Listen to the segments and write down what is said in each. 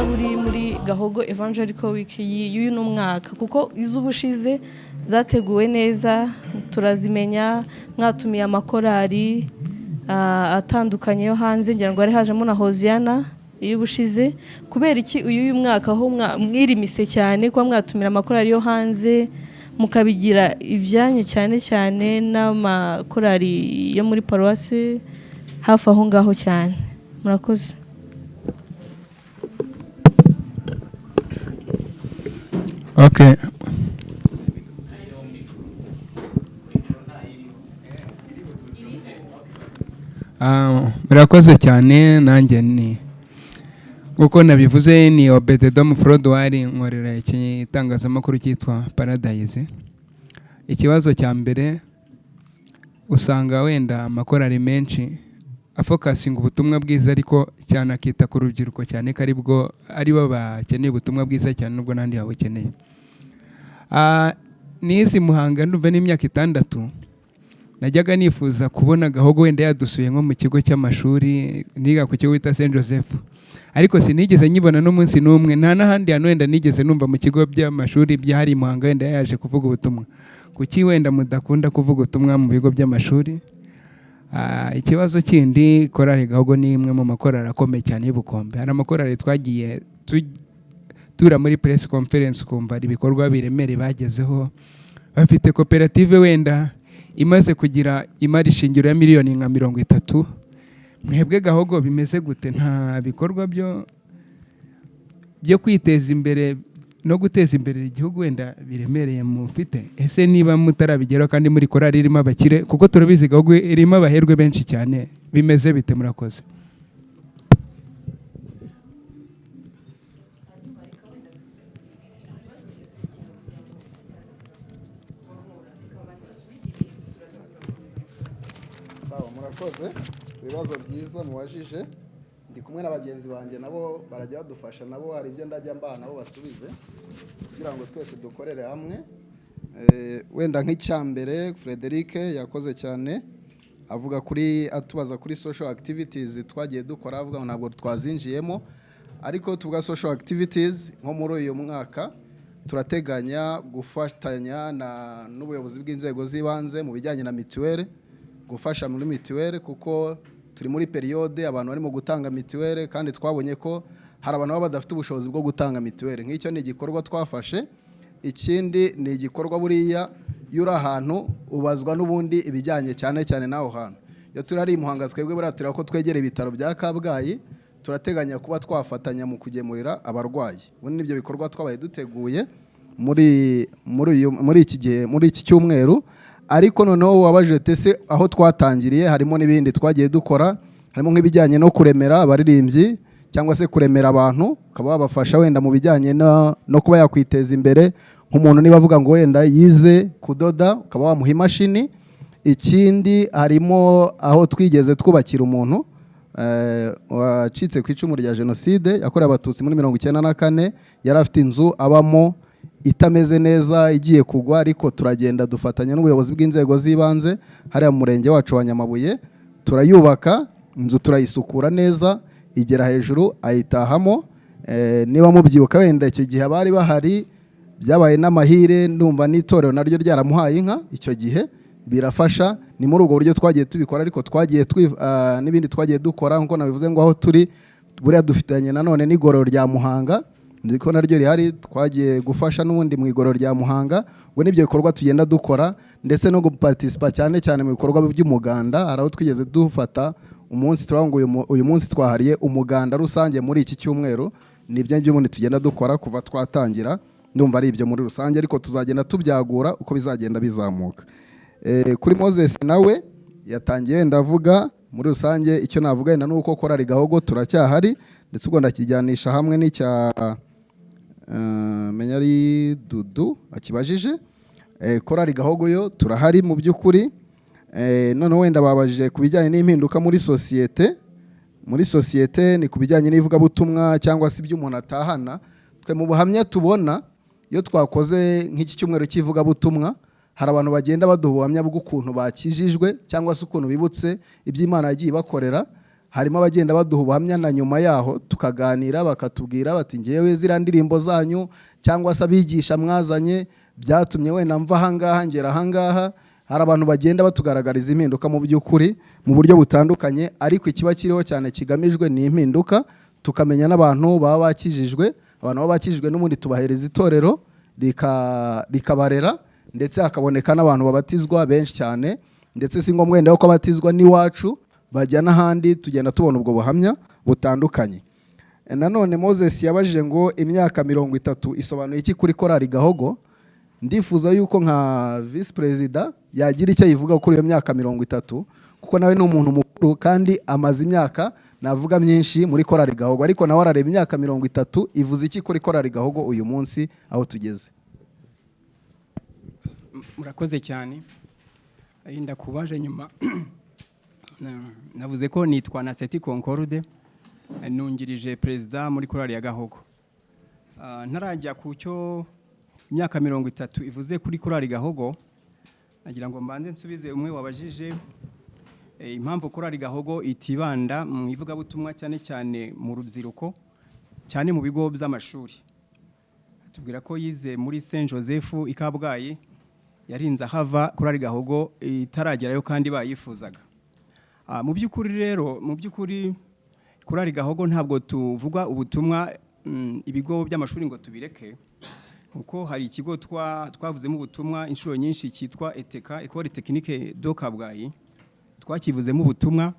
buri muri Gahogo Evangelical Week y'uyu mwaka, kuko iz'ubushize zateguwe neza, turazimenya, mwatumiye amakorari atandukanye yo hanze, ngira ngo ari hajemo na Hosiana y'ubushize. Kubera iki uyu mwaka aho mwirimise cyane kuba mwatumira amakorari yo hanze mukabigira ibyanyu cyane cyane n'amakorari yo muri paruwasi hafi aho ngaho cyane? Murakoze. Okay. Murakoze cyane. Nanjye ni uko nabivuze, ni Obededom Frodouari, nkorera itangazamakuru cyitwa Paradise. Ikibazo cya mbere, usanga wenda amakorari menshi afokasinga ubutumwa bwiza, ariko cyane akita ku rubyiruko cyane ko aribo bakeneye ubutumwa bwiza cyane, nubwo nandi babukeneye. Nizi Muhanga ndumva n'imyaka 6 najyaga nifuza kubona Gahogo wenda yadusuye nko mu kigo cy'amashuri, niga ku kigo bita Saint Joseph, ariko sinigeze nyibona n'umunsi n'umwe. Nta n'ahandi hantu wenda nigeze numva mu kigo by'amashuri byahari Muhanga wenda yaje kuvuga ubutumwa. Kuki wenda mudakunda kuvuga ubutumwa mu bigo by'amashuri? Ikibazo kindi, korari Gahogo ni imwe mu makorari akomeye cyane y'Ubukombe. Hari amakorari twagiye tura muri press conference kumva ibikorwa biremereye bagezeho, bafite koperative wenda imaze kugira imari shingiro ya miliyoni nka 30. Mwebwe Gahogo bimeze gute? Nta bikorwa byo kwiteza imbere no guteza imbere igihugu wenda biremereye mufite? Ese niba mutarabigeraho kandi muri korari irimo abakire, kuko turabizi Gahogo irimo abaherwe benshi cyane, bimeze bite? Murakoze. Murakoze. Ibibazo byiza mubajije. Ndi kumwe n'abagenzi banjye, nabo barajya badufasha, nabo hari ibyo ndajya mbana nabo basubize kugira ngo twese dukorere hamwe. Wenda nk'icyambere, Frederic yakoze cyane avuga atubaza kuri social activities twagiye dukora, avuga ngo ntabwo twazinjiyemo, ariko tuvuga social activities nko muri uyu mwaka turateganya gufatanya n'ubuyobozi bw'inzego z'ibanze mu bijyanye na mituweli, gufasha muri mituweli, kuko turi muri periode abantu barimo gutanga mituweli, kandi twabonye ko hari abantu baba badafite ubushobozi bwo gutanga mituweli. Nk'icyo ni igikorwa twafashe. Ikindi ni igikorwa buriya yuri ahantu ubazwa n'ubundi ibijyanye cyane cyane naho hantu. Iyo turi ari Muhanga, twebwe buriya turi ko twegereye ibitaro bya Kabgayi, turateganya kuba twafatanya mu kugemurira abarwayi. Ubundi nibyo bikorwa twabaye duteguye muri iki cyumweru. Ariko noneho wabajije tese aho twatangiriye, harimo n'ibindi twagiye dukora, harimo nk'ibijyanye no kuremera abaririmbyi cyangwa se kuremera abantu, ukaba wabafasha wenda mu bijyanye no kuba yakwiteza imbere. Nk'umuntu niba avuga ngo wenda yize kudoda, ukaba wamuha imashini. Ikindi harimo aho twigeze twubakira umuntu wacitse ku icumu rya Jenoside yakorewe Abatutsi muri 1994, yari afite inzu abamo itameze neza, igiye kugwa, ariko turagenda dufatanya n'ubuyobozi bw'inzego z'ibanze hariya mu murenge wacu wa Nyamabuye, turayubaka inzu, turayisukura neza, igera hejuru, ayitahamo. Niba mubyibuka wenda icyo gihe bari bahari, byabaye n'amahire, ndumva n'itorero naryo ryaramuhaye inka icyo gihe, birafasha. Ni muri ubwo buryo twagiye tubikora, ariko twagiye n'ibindi twagiye dukora, nkuko nabivuze ngo aho turi buriya dufitanye nanone n'igororo rya Muhanga, ndiko naryo rihari, twagiye gufasha n'ubundi mu igororo rya Muhanga. Ubwo nibyo bikorwa tugenda dukora, ndetse no guparticipa cyane cyane mu bikorwa by'umuganda. Hari aho twigeze dufata umunsi turavuga uyu munsi twahariye umuganda rusange muri iki cyumweru. Nibyo by'ubundi tugenda dukora kuva twatangira, ndumva ari ibyo muri rusange, ariko tuzagenda tubyagura uko bizagenda bizamuka. Kuri Moses nawe yatangiye ndavuga muri rusange, icyo navuga wenda nuko korari Gahogo turacyahari, ndetse ubwo ndakijyanisha hamwe n'icya menya ari Dudu akibajije. Korari Gahogo yo turahari mu by'ukuri. None wenda babajije ku bijyanye n'impinduka muri sosiyete. Muri sosiyete ni ku bijyanye n'ivugabutumwa cyangwa se ibyo umuntu atahana. Twe mu buhamya tubona, iyo twakoze nk'iki cyumweru cy'ivugabutumwa, hari abantu bagenda baduha ubuhamya bw'ukuntu bakijijwe cyangwa se ukuntu bibutse iby'Imana yagiye bakorera. harimo abagenda baduha ubuhamya na nyuma yaho tukaganira bakatubwira bati ngewe ziriya ndirimbo zanyu cyangwa se abigisha mwazanye byatumye wenda mva ahangaha ngera ahangaha. Hari abantu bagenda batugaragariza impinduka mu by'ukuri mu buryo butandukanye, ariko ikiba kiriho cyane kigamijwe ni impinduka, tukamenya n'abantu baba bakijijwe. Abantu baba bakijijwe n'ubundi tubahereza itorero rikabarera, ndetse hakaboneka n'abantu babatizwa benshi cyane, ndetse si ngombwa wenda ko batizwa n'iwacu, bajya n'ahandi tugenda tubona ubwo buhamya butandukanye. Nanone Moses yabajije ngo imyaka 30 isobanuye iki kuri korali Gahogo. Ndifuza yuko nka vice president yagira icyo yivuga kuri iyo myaka 30, kuko nawe ni umuntu mukuru kandi amaze imyaka navuga myinshi muri korali Gahogo, ariko nawe arareba imyaka 30 ivuze iki kuri korali Gahogo uyu munsi aho tugeze. Murakoze cyane. Ndakubaje nyuma navuze ko nitwa Naseti Concorde, nungirije president muri korali ya Gahogo. Ntarajya ku cyo imyaka 30 ivuze kuri korali Gahogo, nagira ngo mbanze nsubize umwe wabajije impamvu korali Gahogo itibanda mu ivugabutumwa cyane cyane mu rubyiruko, cyane mu bigo by'amashuri. Tubwira ko yize muri Saint Joseph Ikabwayi, yarinze hava korali Gahogo itaragerayo kandi bayifuzaga. Mu by'ukuri rero, korali Gahogo ntabwo tuvuga ubutumwa ibigo by'amashuri ngo tubireke, kuko hari ikigo twavuzemo ubutumwa inshuro nyinshi cyitwa ETK, Ecole Technique de Kabgayi, twakivuzemo ubutumwa,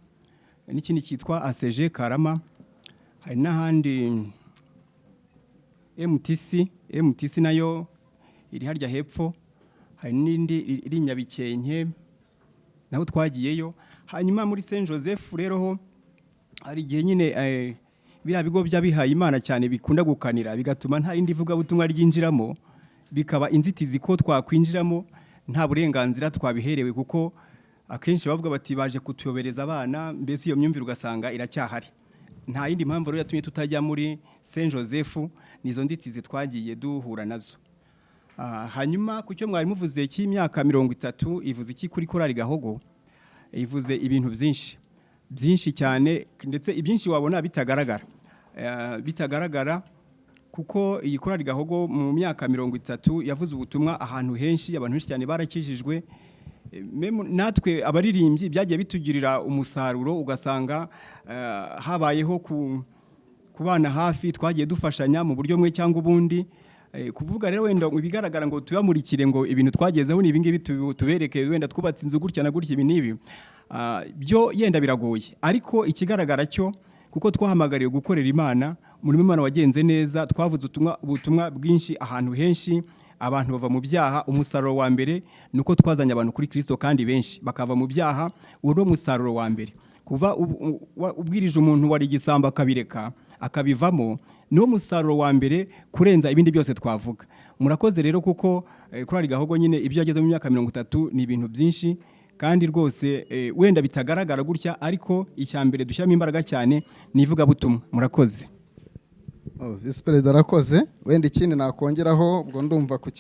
n'ikindi cyitwa ACG Karama, hari n'ahandi MTC nayo iri harya hepfo, hari n'indi iri Nyabikenke naho twagiyeyo. Hanyuma muri Saint Joseph rero ho hari igihe nyine biriya bigo by'abihaye Imana cyane bikunda gukanira, bigatuma nta rindi vuga butumwa ryinjiramo, bikaba inzitizi ko twakwinjiramo nta burenganzira twabiherewe, kuko akenshi bavuga bati baje kutuyobereza abana, mbese iyo myumvire ugasanga iracyahari. Nta yindi mpamvu rero yatumye tutajya muri Saint Joseph, nizo nzitizi twagiye duhura nazo. Hanyuma ku cyo mwari muvuze cy'imyaka 30 ivuze iki kuri korali Gahogo, ivuze ibintu byinshi cyane, ndetse ibyinshi wabona bitagaragara kuko iyi korali Gahogo mu myaka 30 yavuze ubutumwa ahantu henshi, abantu benshi cyane barakijijwe. Natwe abaririmbyi byagiye bitugirira umusaruro, ugasanga habayeho kubana hafi, twagiye dufashanya mu buryo mwe cyangwa ubundi. Kuvuga rero wenda ibigaragara ngo tuyamurikire ngo ibintu twagezeho ni ibingibi tubereke, wenda twubatse inzu gutya na gutya ibi nibi, byo yenda biragoye. Ariko ikigaragara cyo, kuko twahamagariye gukorera Imana, muri Imana wagenze neza, twavuze ubutumwa bwinshi ahantu henshi, abantu bava mu byaha. Umusaruro wa mbere nuko twazanye abantu kuri Kristo kandi benshi bakava mu byaha. Uwo musaruro wa mbere, kuva ubwirije umuntu wari igisamba akabireka akabivamo, no musaruro wa mbere kurenza ibindi byose twavuga. Murakoze rero, kuko korali Gahogo nyine ibyo yageze mu myaka 30 ni ibintu byinshi kandi rwose wenda bitagaragara gutya, ariko icyambere dushyiramo imbaraga cyane ni ivuga butumwa. Murakoze. Vice President arakoze. Wenda ikindi nakongeraho, ubwo ndumva ku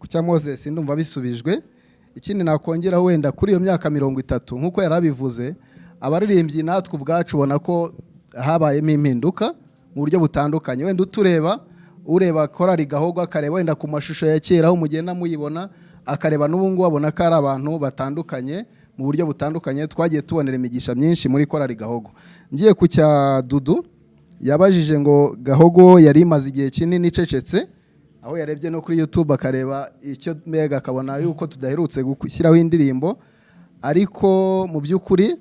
cya Moses ndumva bisubijwe. Ikindi nakongeraho wenda kuri iyo myaka 30 nkuko yarabivuze, abaririmbyi natwe ubwacu ubona ko habayemo impinduka mu buryo butandukanye. Wenda ureba korali Gahogo akareba wenda ku mashusho ya kera aho mugenda muyibona, akareba n'ubungu abona ko ari abantu batandukanye mu buryo butandukanye. Twagiye tubonera imigisha myinshi muri korali Gahogo. Ngiye ku cya Dudu, yabajije ngo Gahogo yari imaze igihe kinini icecetse, aho yarebye no kuri YouTube akareba icyo mega akabona yuko tudaherutse gushyiraho indirimbo. Ariko mu by'ukuri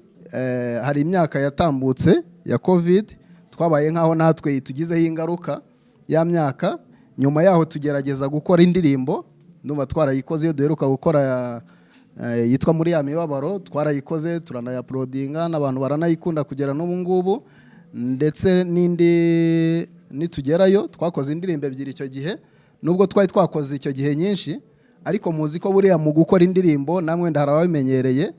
hari imyaka yatambutse ya COVID, twabaye nkaho natwe tugizeho ingaruka ya myaka. Nyuma yaho tugerageza gukora indirimbo, ndumva twarayikoze iyo duheruka gukora yitwa muri ya mibabaro, twarayikoze turanayaploadinga n'abantu baranayikunda kugera n'ubu ngubu. Ndetse n'indi nitugerayo twakoze indirimbo ebyiri icyo gihe, nubwo twari twakoze icyo gihe nyinshi, ariko muzi ko buriya mu gukora indirimbo namwe ndarababimenyereye,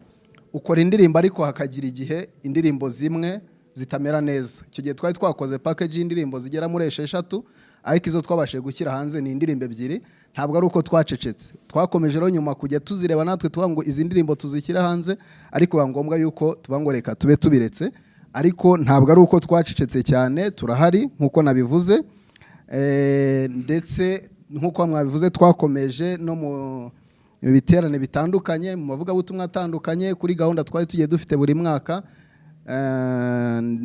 ukora indirimbo ariko hakagira igihe indirimbo zimwe zitamera neza. Icyo gihe twari twakoze package y'indirimbo zigera muri 6, ariko izo twabashije gushyira hanze ni indirimbo ebyiri. Ntabwo ari uko twacecetse, twakomeje rero nyuma kujya tuzireba natwe tuvuga ngo izi ndirimbo tuzishyira hanze, ariko ngombwa yuko tuvuga ngo reka tube tubiretse. ariko ntabwo ari uko twacecetse cyane, turahari nk'uko nabivuze, ndetse nk'uko mwabivuze twakomeje no mu biterane bitandukanye, mu mavugabutumwa atandukanye, kuri gahunda twari tugiye dufite buri mwaka.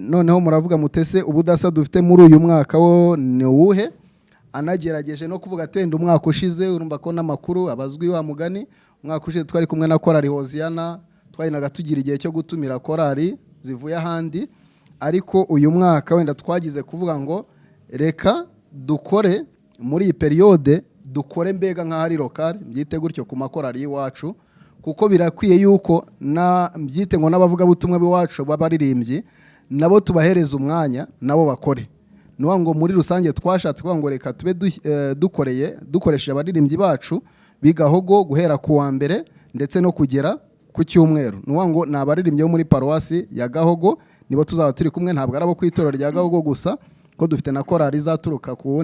Noneho muravuga mutese ubudasa dufite muri uyu mwaka wo ni uwuhe? Anagerageje no kuvuga atenda umwaka ushize, urumva ko n'amakuru abazwi wa mugani, umwaka ushize twari kumwe na korali Hoziyana, twahinaga tugira igihe cyo gutumira korali zivuye ahandi, ariko uyu mwaka wenda twagize kuvuga ngo reka dukore muri iyi periode, dukore mbega nk'ahari lokale, mbyite gutyo ku makorali y'iwacu, kuko birakwiye yuko mbyite ngo n'abavugabutumwa b'iwacu b'abaririmbyi nabo tubahereza umwanya nabo bakore. Nuwa ngo muri rusange twashatse kuvuga ngo reka tube dukoresheje abaririmbyi bacu bigahogo guhera ku wa mbere ndetse no kugera ku cyumweru. Nuwa ngo ni abaririmbyi bo muri paruwasi ya Gahogo nibo tuzaba turi kumwe, ntabwo arabo ku itorero rya Gahogo gusa, ko dufite na korali izaturuka ku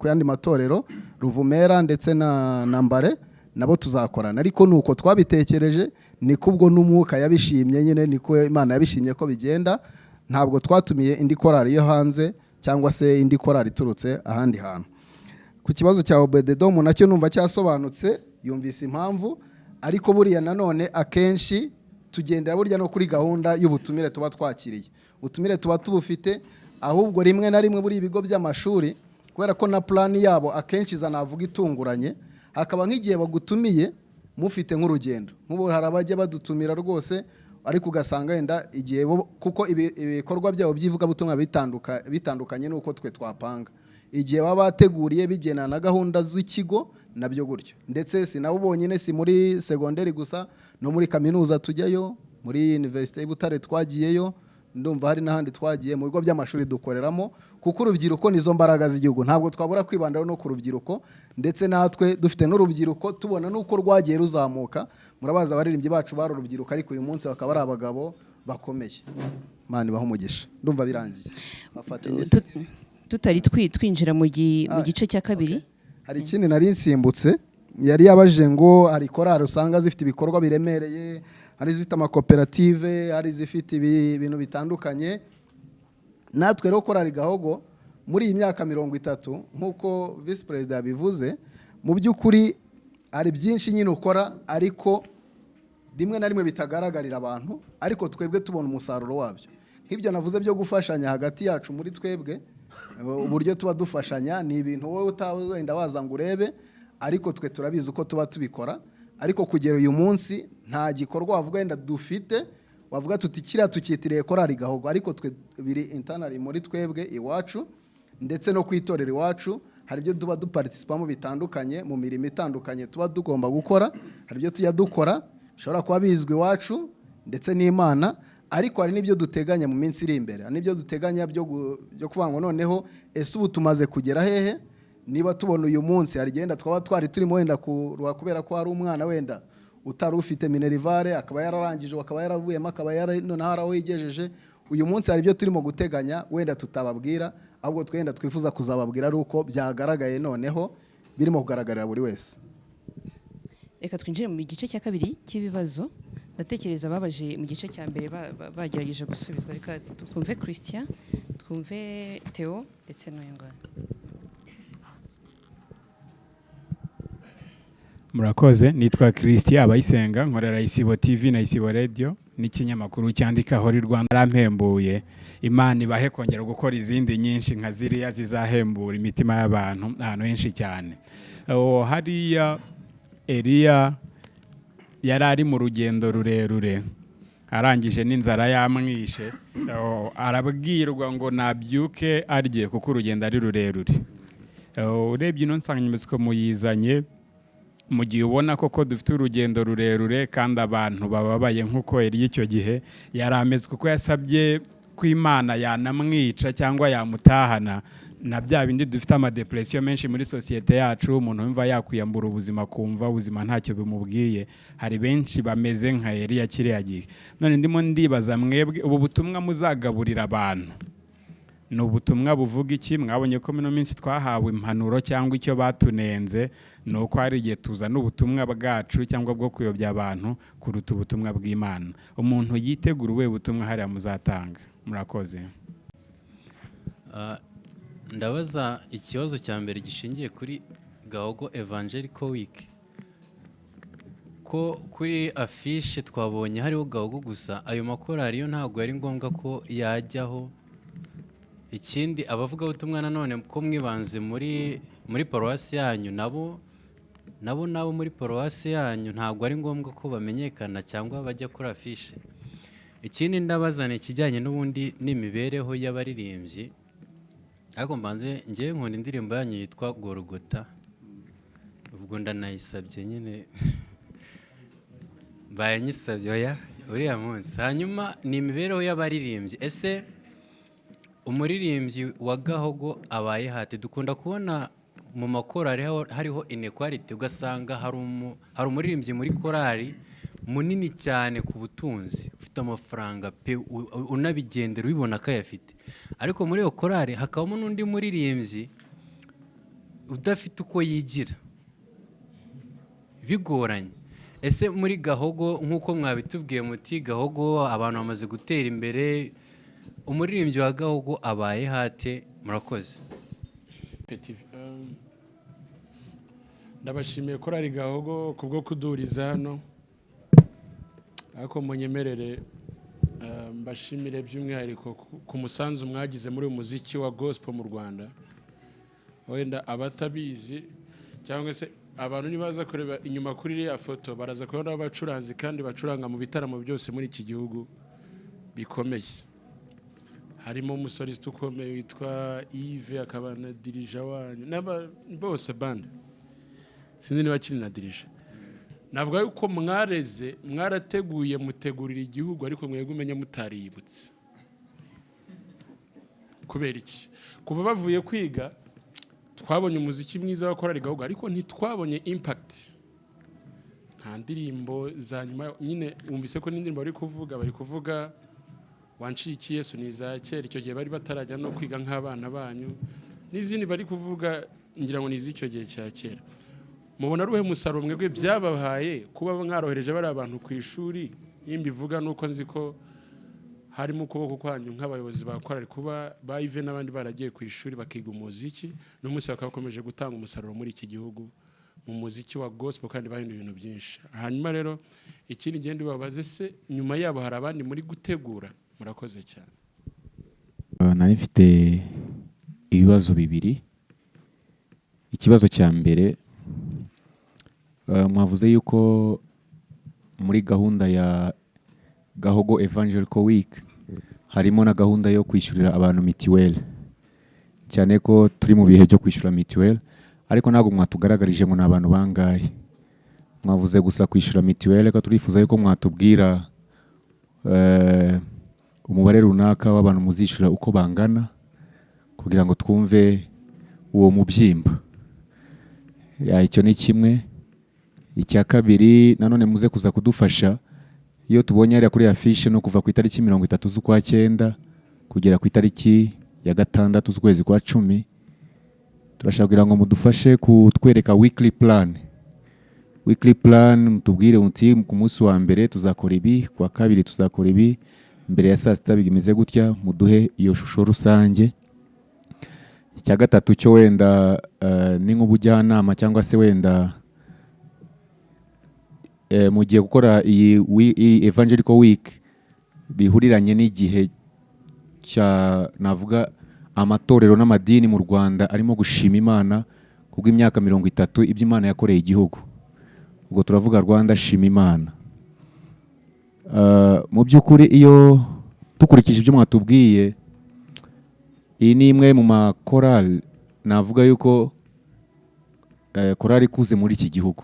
yandi matorero Ruvumera ndetse na Mbare, nabo tuzakorana. Ariko nuko twabitekereje, ni kubwo n'umwuka yabishimye nyine, niko Imana yabishimye ko bigenda. Ntabwo twatumiye indi korali yo hanze cyangwa se indi korali iturutse ahandi hantu. Ku kibazo cya Obededom nacyo numva cyasobanutse, yumvise impamvu, ariko buriya nanone akenshi tugendera burya no kuri gahunda y'ubutumire tuba twakiriye. Ubutumire tuba tubufite, ahubwo rimwe na rimwe buri ibigo by'amashuri kubera ko na plan yabo akenshi zanavuga itunguranye, hakaba nk'igihe bagutumiye mufite nk'urugendo. Nk'ubu hari abajya badutumira rwose, ariko ugasanga yenda igihe kuko ibikorwa byabo by'ivugabutumwa bitandukanye nuko twe twapanga. Igihe baba bateguriye bigenana na gahunda z'ikigo nabyo gutyo. Ndetse sinabo bonyine, si muri segonderi gusa, no muri kaminuza tujyayo, muri University y'Butare twagiyeyo, ndumva hari n'ahandi twagiye, mu bigo by'amashuri dukoreramo, kuko urubyiruko nizo mbaraga z'igihugu. Ntabwo twabura kwibandara no ku rubyiruko, ndetse natwe dufite n'urubyiruko tubona nuko rwagiye ruzamuka. Murabaza abaririmbyi bacu bari urubyiruko, ariko uyu munsi bakaba ari abagabo bakomeye. Imana ibahe umugisha. Ndumva birangiye. Tutari twinjira mu gice cya kabiri. Okay. Hari ikindi nari nsimbutse, yari yabajije ngo hari korali usanga zifite ibikorwa biremereye, hari zifite amakoperative, hari zifite ibintu bitandukanye. Natwe rero korali Gahogo muri iyi myaka 30 nk'uko Vice President yabivuze, mu by'ukuri hari byinshi nyine ukora, ariko rimwe na rimwe bitagaragarira abantu, ariko twebwe tubona umusaruro wabyo. Nk'ibyo navuze byo gufashanya hagati yacu muri twebwe, uburyo tuba dufashanya ni ibintu wowe utawenda waza ngo urebe, ariko twe turabizi uko tuba tubikora. Ariko kugera uyu munsi nta gikorwa wavuga wenda dufite wavuga tuti kira tukitiriye korali Gahogo, ariko twe biri internally muri twebwe iwacu, ndetse no kwitorera iwacu. Hari ibyo tuba duparticipamo bitandukanye mu mirimo itandukanye tuba tugomba gukora, hari ibyo tujya dukora bishobora kuba bizwi iwacu ndetse n'Imana, ariko hari n'ibyo duteganya mu minsi iri imbere, n'ibyo duteganya byo kuvuga ngo noneho ese ubu tumaze kugera hehe. Niba tubona uyu munsi hari genda twaba twari turimo wenda kubera ko hari umwana wenda utari ufite minerivare, akaba yararangije, akaba yaravuyemo, akaba none haraho yigejeje, uyu munsi hari ibyo turimo guteganya wenda tutababwira, ahubwo twenda twifuza kuzababwira ari uko byagaragaye noneho birimo kugaragarira buri wese. Reka twinjire mu gice cya kabiri cy'ibibazo. Ndatekereza babaje mu gice cya mbere bagerageje gusubizwa. Reka twumve Christian, twumve Theo ndetse n'Uyungana. Murakoze, nitwa Christian Abayisenga, nkorera Isibo TV na Isibo Radio n'ikinyamakuru cyandika Hori Rwanda. Rampembuye, Imana ibahe kongera gukora izindi nyinshi nka ziriya zizahembura imitima y'abantu ahantu henshi cyane. Hariya Elia yari ari mu rugendo rurerure, arangije n'inzara yamwishe, arabwirwa ngo nabyuke arye kuko urugendo ari rurerure. Urebye ino nsanganyamatsiko muyizanye mu gihe ubona koko dufite urugendo rurerure kandi abantu bababaye, nk'uko Elia icyo gihe yari ameze, kuko yasabye ko Imana yanamwica cyangwa yamutahana. Na bya bindi dufite amadepression menshi muri societe yacu, umuntu yumva yakwiyambura ubuzima, kumva ubuzima ntacyo bimubwiye. Hari benshi bameze nka Elia kiriya gihe. None ndimo ndibaza mwebwe ubu butumwa muzagaburira abantu ni ubutumwa buvuga iki? Mwabonye ko mino minsi twahawe impanuro cyangwa icyo batunenze ni uko hari igihe tuzana ubutumwa bwacu cyangwa bwo kuyobya abantu kuruta ubutumwa bw'Imana. Umuntu yitegura ubuhe butumwa hariya muzatanga? Murakoze. Ndabaza ikibazo cya mbere gishingiye kuri Gahogo Evangelical Week. Ko kuri afishe twabonye hariho Gahogo gusa, ayo makorari yo ntabwo yari ngombwa ko yajyaho. Ikindi abavuga ubutumwa nanone ko mwibanze muri paruwasi yanyu, nabo muri paruwasi yanyu ntabwo ari ngombwa ko bamenyekana cyangwa bajya kuri afishe. Ikindi ndabazana ikijyanye n'ubundi n'imibereho y'abaririmbyi, ariko mbanze ngewe nkunda indirimbo yanyu yitwa Gorogota, ubwo ndanayisabye nyine bayanyisabye oya uriya munsi. Hanyuma ni imibereho y'abaririmbyi. Ese umuririmbyi wa Gahogo abaye hate? Dukunda kubona mu makorari hariho inequality, ugasanga hari umuririmbyi muri korari munini cyane ku butunzi, ufite amafaranga pe, unabigendera ubibona ko ayafite, ariko muri iyo korari hakabamo n'undi muririmbyi udafite uko yigira, bigoranye. Ese muri Gahogo nk'uko mwabitubwiye muti Gahogo abantu bamaze gutera imbere, umuririmbyi wa Gahogo abaye hate? Murakoze. Ndabashimiye korari Gahogo kubwo kuduriza hano, ariko munyemerere mbashimire by'umwihariko ku musanzu mwagize muri umuziki wa gospel mu Rwanda. Wenda abatabizi cyangwa se abantu nibaza kureba inyuma kuri iriya foto baraza kubona abacuranzi kandi bacuranga mu bitaramo byose muri iki gihugu bikomeye. Harimo umusoliste ukomeye witwa Yves, akaba na dirija wanyu bose band, sinzi niba kiri na dirija. Navuga yuko mwarateguye mutegurira igihugu, ariko mwebwe umenya mutariyibutse. Kubera iki? Kuva bavuye kwiga twabonye umuziki mwiza wa korari Gahogo, ariko ntitwabonye impact. Nta ndirimbo za nyuma nyine wumvise ko n'indirimbo bari kuvuga wanciye Yesu ni za kera, icyo gihe bari batarajya no kwiga nk'abana banyu, n'izindi bari kuvuga ngira ngo ni iz'icyo gihe cya kera. Mubona ruhe musaruro mwebwe byabahaye kuba mwarohereje bari abantu ku ishuri? Imbivuga nuko nzi ko harimo ukuboko kwanyu nk'abayobozi bakorari, kuba bayive n'abandi baragiye ku ishuri bakiga umuziki, n'umunsi bakakomeje gutanga umusaruro muri iki gihugu mu muziki wa gospel, kandi bahinduye ibintu byinshi. Hanyuma rero ikindi gende babaze, se nyuma yabo hari abandi muri gutegura? Murakoze cyane. Nari mfite ibibazo bibiri. Ikibazo cya mbere, mwavuze yuko muri gahunda ya Gahogo Evangelical Week harimo na gahunda yo kwishyurira abantu mitiweli, cyane ko turi mu bihe byo kwishyura mitiweli, ariko ntabwo mwatugaragarije ngo n'abantu bangahe. Mwavuze gusa kwishyura mitiweli, ko turifuza yuko mwatubwira umubare runaka w'abantu muzishyura uko bangana, kugira ngo twumve uwo mubyimba. Icyo ni kimwe. Icya kabiri, nanone muze kuza kudufasha, iyo tubonye hariya kuri afishe no kuva ku itariki 30 z'ukwa 9 kugera ku itariki ya 6 z'ukwezi kwa 10, turashaka kugira ngo mudufashe kutwereka weekly plan. Weekly plan, mutubwire muti ku munsi wa mbere tuzakora ibi, kwa kabiri tuzakora ibi, mbere ya saa sita bimeze gutya, muduhe iyo shusho rusange. Icya gatatu cyo wenda ni nk'ubujyanama cyangwa se wenda mugiye gukora iyi Evangelical Week bihuriranye n'igihe cya navuga amatorero n'amadini mu Rwanda arimo gushima Imana kubw'imyaka 30 ibyo Imana yakoreye igihugu. Ubwo turavuga Rwanda shima Imana. Mu by'ukuri iyo dukurikije ibyo mwatubwiye, iyi ni imwe mu makorali navuga yuko korali kuze muri iki gihugu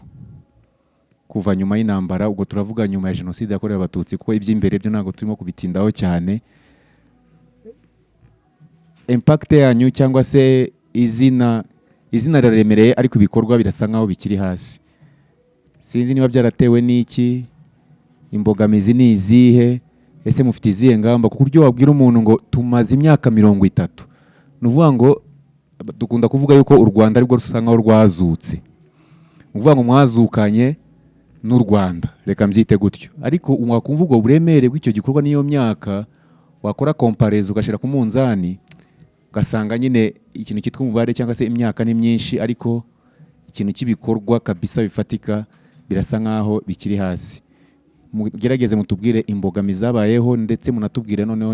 kuva nyuma y'intambara. Ubwo turavuga nyuma ya jenoside yakorewe abatutsi, kuko iby'imbere byo ntabwo turimo kubitindaho cyane. Impact yanyu cyangwa se izina riraremereye, ariko ibikorwa birasa nkaho bikiri hasi. Sinzi niba byaratewe n'iki, imbogamizi ni izihe, ese mufite izihe ngamba ku buryo wabwira umuntu ngo tumaze imyaka 30 ni ukuvuga ngo dukunda kuvuga yuko u Rwanda aribwo rusa nkaho rwazutse, ni ukuvuga ngo mwazukanye n'u Rwanda, reka mbyite gutyo. Ariko wakumva ubwo buremere bw'icyo gikorwa n'iyo myaka, wakora komparezo ugashyira ku munzani, ugasanga nyine ikintu cyitwa umubare cyangwa se imyaka ni myinshi, ariko ikintu cy'ibikorwa kabisa bifatika birasa nkaho bikiri hasi. Mugerageze mutubwire imbogamizi zabayeho, ndetse munatubwire noneho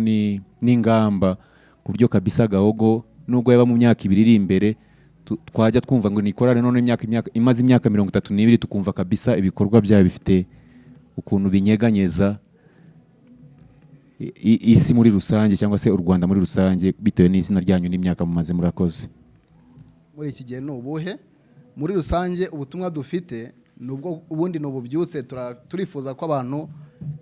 n'ingamba ku buryo kabisa Gahogo nubwo yaba mu myaka 2 iri imbere twajya twumva ngo nikorane none imaze imyaka 32 tukumva kabisa ibikorwa byayo bifite ukuntu binyeganyeza isi muri rusange cyangwa se u Rwanda muri rusange, bitewe n'izina ryanyu n'imyaka mumaze murakoze. Muri iki gihe n'ubuhe muri rusange ubutumwa dufite nubwo ubundi n'ububyutse, turifuza ko abantu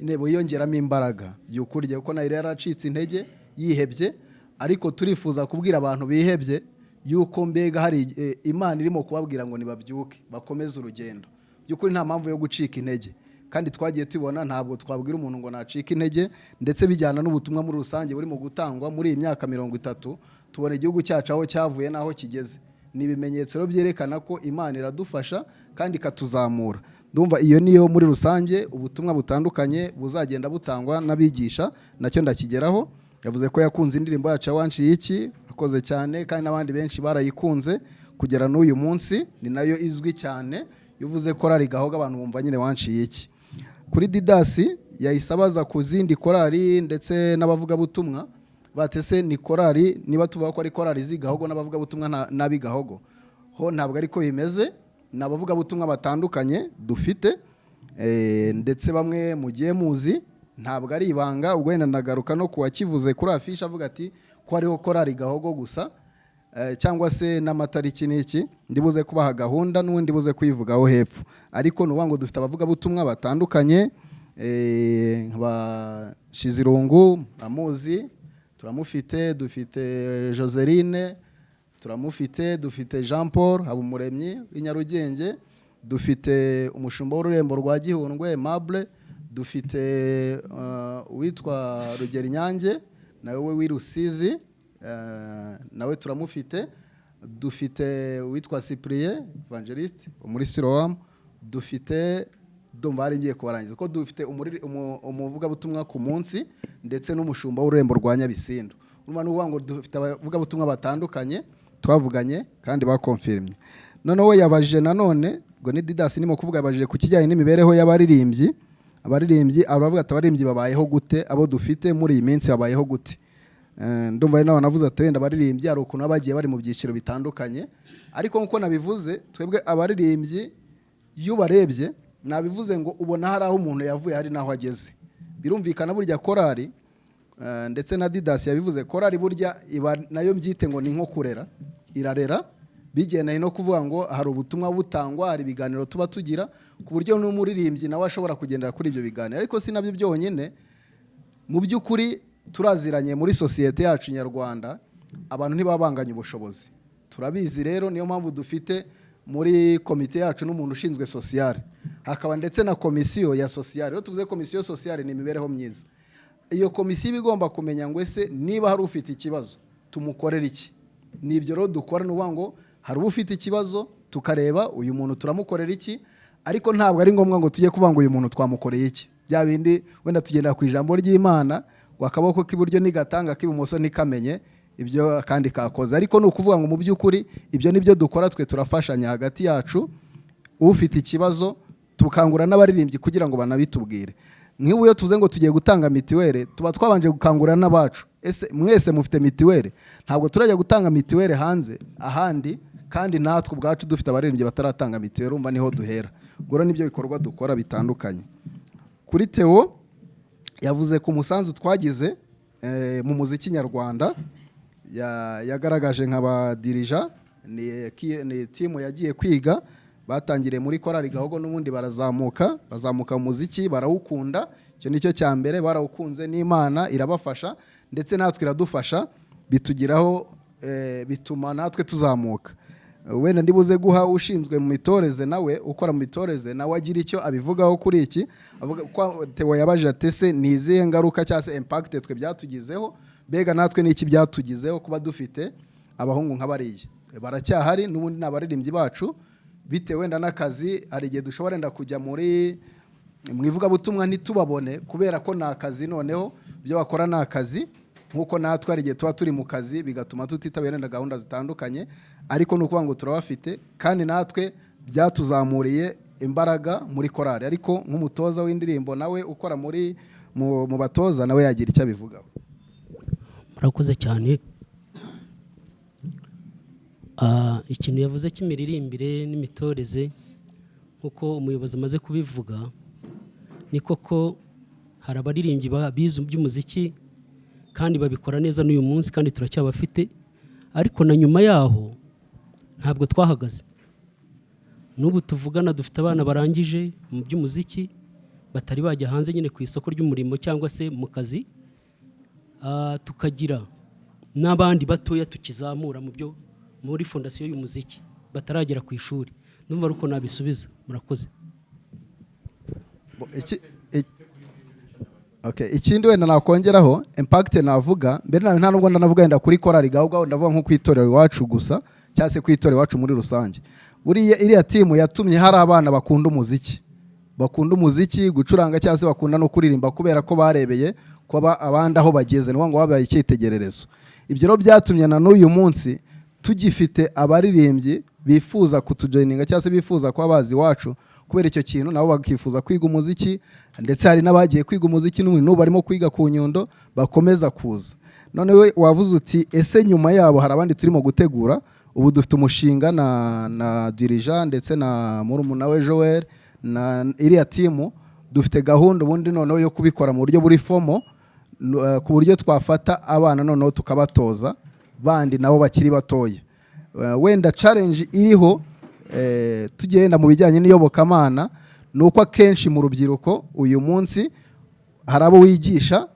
intebo yongeramo imbaraga y'ukurya, kuko nayo yaracitse intege yihebye, ariko turifuza kubwira abantu bihebye yuko mbega hari Imana irimo kubabwira ngo nibabyuke bakomeze urugendo. By'ukuri nta mpamvu yo gucika intege, kandi twagiye tubona ntabwo twabwira umuntu ngo nacika intege, ndetse bijyana n'ubutumwa muri rusange burimo gutangwa muri iyi myaka 30. Tubona igihugu cyacu aho cyavuye naho kigeze, ni ibimenyetso byerekana ko Imana iradufasha kandi ikatuzamura. Ndumva iyo niyo muri rusange ubutumwa butandukanye buzagenda butangwa n'abigisha, nacyo ndakigeraho. Yavuze ko yakunze indirimbo yacu wanciye iki, akoze cyane, kandi n'abandi benshi barayikunze kugera n'uyu munsi, ni nayo izwi cyane. Yuvuze korali Gahogo abantu bumva nyine wanciye iki. Kuri Didasi yayisabaza ku zindi korali ndetse n'abavuga butumwa, batese ni korali, niba tuvuga ko ari korali z'Igahogo n'abavuga butumwa nabi Gahogo, ho ntabwo ariko bimeze. Nabavuga butumwa batandukanye dufite, ndetse bamwe mugiye muzi, ntabwo ari ibanga. Ubwo wenda nagaruka no kuwakivuze kuri afisha avuga ati ko hariho korali Gahogo gusa, cyangwa se n'amatariki n'iki, ndibuze kubaha gahunda n'ubundi buze kuyivugaho hepfo. Ariko nuvuga ngo dufite abavuga butumwa batandukanye, ba Shizirungu amuzi turamufite, dufite Joseline turamufite, dufite Jean Paul Habumuremyi w'Inyarugenge, dufite umushumba w'ururembo rwa Gihundwe Mable, dufite witwa Rugeri Nyange nawe w'irusizi, nawe turamufite, dufite witwa Cyprien Evangeliste muri Siloam, dufite Domari ngiye kubarangiza ko dufite umuvuga butumwa ku munsi, ndetse n'umushumba w'ururembo rwa Nyabisindu. Urumva n'uvuga ngo dufite abavuga butumwa batandukanye twavuganye kandi bakonfirmye. None we yabaje nanone ngo ni Didasi nimo kuvuga, yabaje ku kijyanye n'imibereho y'abaririmbyi. Abaririmbyi aravuga ati abaririmbyi babayeho gute, abo dufite muri iyi minsi babayeho gute. Ndumva ari nawe navuze ati wenda abaririmbyi ari ukuntu abagiye bari mu byiciro bitandukanye, ariko nkuko nabivuze twebwe abaririmbyi iyo barebye nabivuze ngo ubona hari aho umuntu yavuye hari naho ageze. Birumvikana burya korali, ndetse na Didasi yabivuze, korali burya iba nayo mbyite ngo ni nko kurera, irarera bigendanye no kuvuga ngo hari ubutumwa butangwa, hari ibiganiro tuba tugira, ku buryo n'umuririmbyi nawe ashobora kugendera kuri ibyo biganiro. Ariko si nabyo byonyine, mu by'ukuri turaziranye muri sosiyete yacu nyarwanda, abantu ntibabanganye ubushobozi, turabizi. Rero niyo mpamvu dufite muri komite yacu n'umuntu ushinzwe sociale, hakaba ndetse na komisiyo ya sociale. Rero tuvuze komisiyo sociale ni imibereho myiza. Iyo komisiyo igomba kumenya ngo ese niba hari ufite ikibazo tumukorera iki. Nibyo rero dukora, n'uvuga ngo hari ufite ikibazo tukareba uyu muntu turamukorera iki, ariko ntabwo ari ngombwa ngo tujye kuvuga ngo uyu muntu twamukoreye iki. Bya bindi wenda tugenda ku ijambo ry'Imana, wakaboko k'iburyo nigatanga k'ibumoso nikamenye ibyo kandi kakoze. Ariko ni ukuvuga ngo mu by'ukuri ibyo nibyo dukora, twe turafashanya hagati yacu. Ufite ikibazo tukangura n'abaririmbyi kugira ngo banabitubwire. Nk'iyo iyo tuvuze ngo tugiye gutanga mitiwere, tuba twabanje gukangura n'abacu, ese mwese mufite mitiwere? Ntabwo turajya gutanga mitiwere hanze ahandi, kandi natwe ubwacu dufite abaririmbyi bataratanga mitiwere. Umva niho duhera. Goro nibyo bikorwa dukora bitandukanye. Kuri Theo yavuze ku musanzu twagize mu muziki nyarwanda, yagaragaje nk'abadirija, ni timu yagiye kwiga, batangiriye muri korali Gahogo n'ubundi bazamuka mu muziki, barawukunda. Icyo nicyo cya mbere, barawukunze, n'Imana irabafasha ndetse natwe iradufasha, bitugiraho, bituma natwe tuzamuka. Wenda ndibuze guha ushinzwe mu mitoreze, nawe ukora mu mitoreze, nawe agira icyo abivugaho kuri iki. Avuga ko Theo yabaje atese ni izihe ngaruka cyangwa se impact twe byatugizeho, mbega natwe n'iki byatugizeho kuba dufite abahungu nk'abariya baracyahari n'ubundi ni abaririmbyi bacu bitewe wenda n'akazi. Hari igihe dushobora wenda kujya mu ivugabutumwa ntitubabone kubera ko ni akazi, noneho ibyo bakora ni akazi, nk'uko natwe hari igihe tuba turi mu kazi bigatuma tutitabira wenda gahunda zitandukanye, ariko ni ukuvuga ngo turabafite kandi natwe byatuzamuriye imbaraga muri korali. Ariko nk'umutoza w'indirimbo nawe ukora mu batoza nawe yagira icyo abivugaho. Murakoze cyane. Ikintu yavuze cy'imiririmbire n'imitoreze nk'uko umuyobozi amaze kubivuga, ni koko hari abaririmbyi bize by'umuziki kandi babikora neza n'uyu munsi kandi turacyabafite, ariko na nyuma yaho ntabwo twahagaze. N'ubu tuvugana dufite abana barangije mu by'umuziki batari bajya hanze nyine ku isoko ry'umurimo cyangwa se mu kazi, tukagira n'abandi batoya tukizamura muri fondasiyo y'umuziki bataragera ku ishuri. Ndumva ari uko nabisubiza. Murakoze. Ikindi wenda nakongeraho impact navuga mbere nta nubwo ndanavuga wenda kuri korali Gahunda, ndavuga nko kwitorera iwacu gusa cyangwa se kwitorera iwacu muri rusange. Buriya iriya timu yatumye hari abana bakunda umuziki gucuranga cyangwa se bakunda no kuririmba kubera ko barebeye kuba abandi aho bageze, ngo babaye icyitegererezo. Ibyo rero byatumye na n'uyu munsi tugifite abaririmbyi bifuza kutujoininga cyangwa se bifuza kuba bazi iwacu kubera icyo kintu, nabo bakifuza kwiga umuziki, ndetse hari n'abagiye kwiga umuziki n'ubu barimo kwiga ku Nyundo bakomeza kuza. None we wavuze uti ese nyuma yabo hari abandi turimo gutegura. Ubu dufite umushinga na Dirija ndetse na murumuna we Joel na iriya timu, dufite gahunda ubundi noneho yo kubikora mu buryo buri fomo, ku buryo twafata abana noneho tukabatoza bandi nabo bakiri batoya. Wenda challenge iriho tugenda mu bijyanye n'iyobokamana nuko akenshi mu rubyiruko uyu munsi hari abo wigisha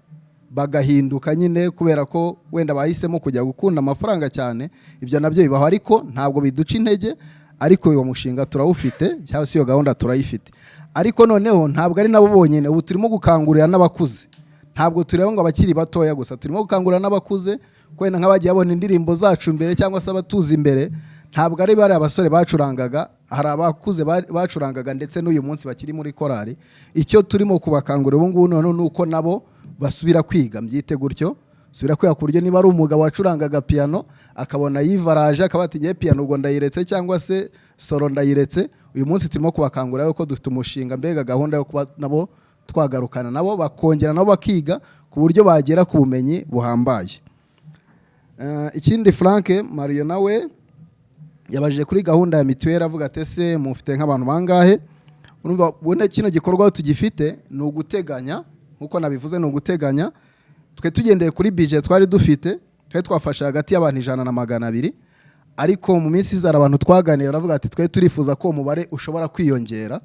bagahinduka nyine kubera ko wenda bahisemo kujya gukunda amafaranga cyane. Ibyo nabyo bibaho, ariko ntabwo biduca intege. Ariko uwo mushinga turawufite cyangwa se iyo gahunda turayifite, ariko noneho ntabwo ari nabo bonyine. Ubu turimo gukangurira n'abakuze, ntabwo tureba ngo abakiri batoya gusa, turimo gukangurira n'abakuze. Kwenda nk'abagiye babona indirimbo zacu mbere cyangwa se abatuzi imbere, ntabwo ari bari abasore bacurangaga, hari abakuze bacurangaga ndetse n'uyu munsi bakiri muri korali. Icyo turimo kubakangurira ubu ngubu noneho nuko nabo basubira kwiga, mbyite gutyo, subira kwiga ku buryo niba ari umugabo wacurangaga piano akabona yivaraje akabati ngiye piano ubwo ndayiretse cyangwa se solo ndayiretse. Uyu munsi turimo kubakangurira yuko dufite umushinga, mbega gahunda yo kuba nabo twagarukana nabo bakongera nabo bakiga ku buryo bagera ku bumenyi buhambaye. Ikindi Frank Mario nawe yabajije kuri gahunda ya mituweli avuga ati ese mufite nk'abantu bangahe. Urumva bone kino gikorwa tugifite ni uguteganya, nkuko nabivuze ni uguteganya. Twe tugendeye kuri budget twari dufite, twe twafasha hagati y'abantu 100 na 200, ariko mu minsi izara abantu twaganira baravuga ati twe turifuza ko umubare ushobora kwiyongera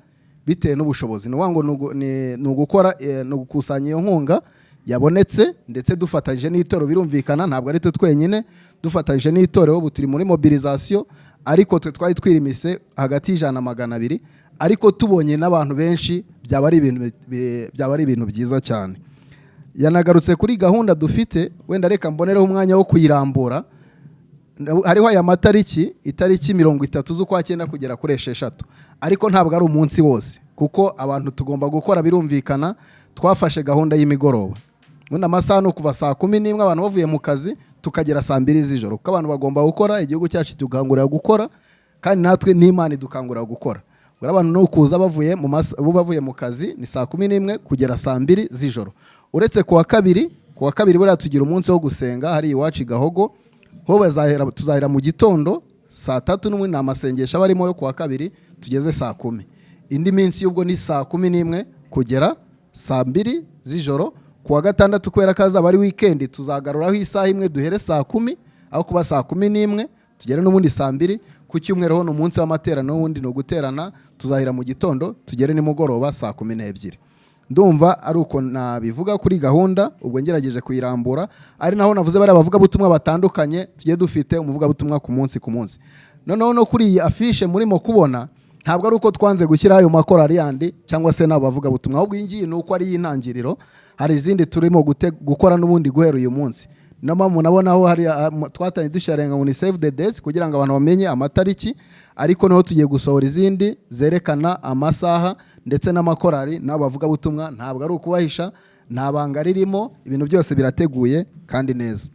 bitewe n'ubushobozi. Ni wango ni ugukora no gukusanya iyo nkunga yabonetse, ndetse dufatanyije n'itoro. Birumvikana ntabwo ari twe twenyine, dufatanyije n'itoro ubu turi muri mobilisation, ariko twe twari twirimise hagati y'100 na 200, ariko tubonye n'abantu benshi byaba ari ibintu byiza cyane. Yanagarutse kuri gahunda dufite, wenda reka mbonereho umwanya wo kuyirambura. Hariho aya matariki, itariki 30 z'ukwa 9 kugera kuri 6, ariko ntabwo ari umunsi wose kuko abantu tugomba gukora. Birumvikana twafashe gahunda y'imigoroba, wenda amasaha no kuva saa 11 abantu bavuye mu kazi tukagera saa 2 z'ijoro, kuko abantu bagomba gukora, igihugu cyacu tugangurira gukora, kandi natwe n'Imana idukangurira gukora. Abantu no kuza bavuye mu kazi ni saa 11 kugera saa 2 z'ijoro. Uretse kuwa kabiri buriya tugira umunsi wo gusenga hari iwacu Gahogo, ho tuzahera mu gitondo saa 3 n'umwe n'amasengesho abarimo yo kuwa kabiri tugeze saa 10. Indi minsi y'ubwo ni saa 11 kugera saa 2 z'ijoro. Kuwa gatandatu kwera kaza bari weekend tuzagaruraho isaha imwe duhere saa 10 aho kuba saa 11 tugere n'ubundi saa 2. Ku cyumweru ho n'umunsi w'amaterano n'ubundi no guterana tuzahira mu gitondo tugere nimugoroba saa 12. Ndumva ari uko nabivuga kuri gahunda, ubwo ngerageje kuyirambura. Ari naho navuze bari abavuga butumwa batandukanye tugiye dufite umuvuga butumwa ku munsi. Noneho no kuri iyi afishe murimo kubona, ntabwo ari uko twanze gushyira ayo makorari yandi cyangwa se n'abavuga butumwa, ahubwo iyi nuko ari intangiriro. Hari izindi turimo gukora n'ubundi guhera uyu munsi. niyo mpamvu nabonaho hari twatangiye dusharenga ngo ni save the days kugira ngo abantu bamenye amatariki, ariko noneho tugiye gusohora izindi zerekana amasaha ndetse n'amakorari n'abavugabutumwa. Ntabwo ari ukubahisha, nta banga ririmo, ibintu byose birateguye kandi neza.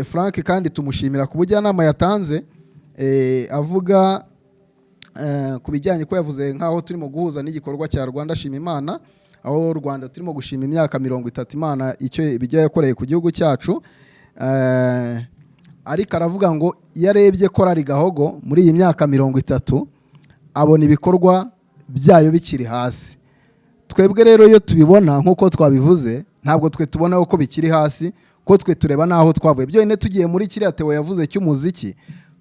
Frank kandi tumushimira ku bujyanama yatanze, avuga ku bijyanye ko yavuze nk'aho turimo guhuza n'igikorwa cya Rwanda Shima Imana, aho Rwanda turimo gushima imyaka 30 Imana icyo ibyo yakoreye ku gihugu cyacu. Ariko aravuga ngo yarebye korari Gahogo muri iyi myaka 30 abona ibikorwa byayo bikiri hasi. Twebwe rero iyo tubibona nk'uko twabivuze, ntabwo twe tubona uko bikiri hasi, ko twe tureba naho twavuye. Byonyine tugiye muri kiriya Theo yavuze cy'umuziki,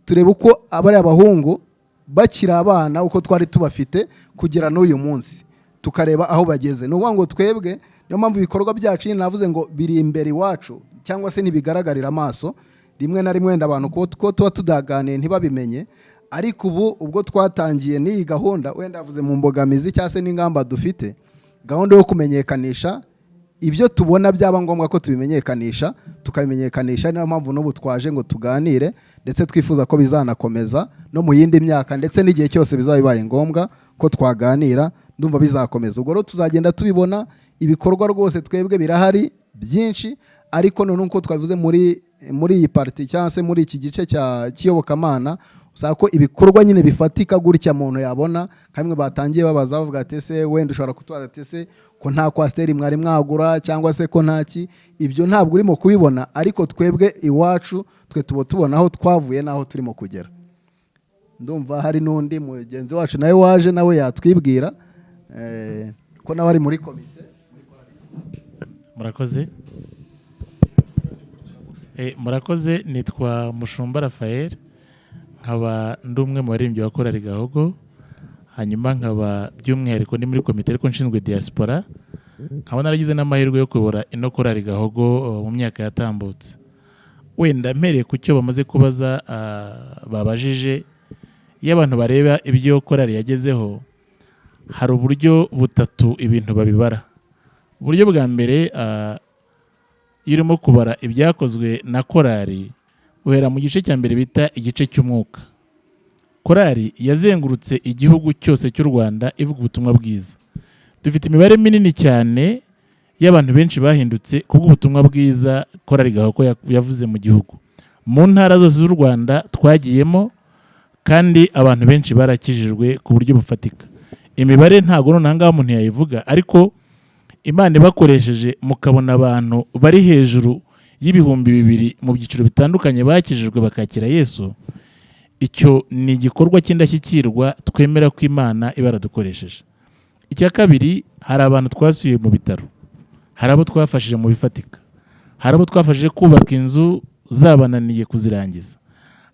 tureba uko abari abahungu bakira abana uko twari tubafite kugera n'uyu munsi, tukareba aho bageze. Ni ukuvuga ngo twebwe niyo mpamvu ibikorwa byacu navuze ngo biri imbere iwacu, cyangwa se ntibigaragarira amaso. Rimwe na rimwe wenda abantu ko tuba tudaganiye ntibabimenye, ariko ubu ubwo twatangiye n'iyi gahunda, wenda yavuze mu mbogamizi cyangwa se n'ingamba dufite, gahunda yo kumenyekanisha ibyo tubona byaba ngombwa ko tubimenyekanisha, tukabimenyekanisha. Niyo mpamvu n'ubu twaje ngo tuganire, ndetse twifuza ko bizanakomeza no mu yindi myaka, ndetse n'igihe cyose bizaba bibaye ngombwa ko twaganira, ndumva bizakomeza. Ubwo rero tuzagenda tubibona ibikorwa rwose twebwe birahari byinshi, ariko none uko twavuze muri iyi parti cyangwa se muri iki gice cya kiyobokamana, usanga ko ibikorwa nyine bifatika gutya muntu yabona. Kamwe batangiye babaza bavuga ati ese wenda ushobora kutubaza ati ese ko nta kwasteri mwari mwagura, cyangwa se ko ntaki. Ibyo ntabwo urimo kubibona, ariko twebwe iwacu twe tubona aho twavuye naho turimo kugera. Ndumva hari n'undi mugenzi wacu nawe waje, nawe yatwibwira ko nawe ari muri komite. Murakoze. Murakoze, nitwa Mushumba Raphael, nkaba ndumwe mu baririmbyi wa korali Gahogo, hanyuma nkaba by'umwihariko ndi muri komite ariko nshinzwe diaspora. Nkaba naragize n'amahirwe yo kuyobora ino korali Gahogo mu myaka yatambutse. Wenda mpereye ku cyo bamaze kubaza babajije, iyo abantu bareba ibyo korali yagezeho, hari uburyo butatu ibintu babibara. Uburyo bwa mbere, iyo urimo kubara ibyakozwe na korali, uhera mu gice cya mbere bita igice cy'umwuka. Korali yazengurutse igihugu cyose cy'u Rwanda ivuga ubutumwa bwiza. Dufite imibare minini cyane y'abantu benshi bahindutse kubw'ubutumwa bwiza korali Gahogo yavuze mu gihugu. Mu ntara zose z'u Rwanda twagiyemo, kandi abantu benshi barakijijwe ku buryo bufatika. Imibare ntago nonanga umuntu yayivuga, ariko Imana bakoresheje mukabona abantu bari hejuru y'ibihumbi 2 mu byiciro bitandukanye bakijijwe bakakira Yesu. Icyo ni igikorwa cy'indashyikirwa twemera ko Imana ibaradukoresheje. Icya kabiri, hari abantu twasuye mu bitaro, hari abo twafashije mu bifatika, hari abo twafashije kubaka inzu zabananiye kuzirangiza,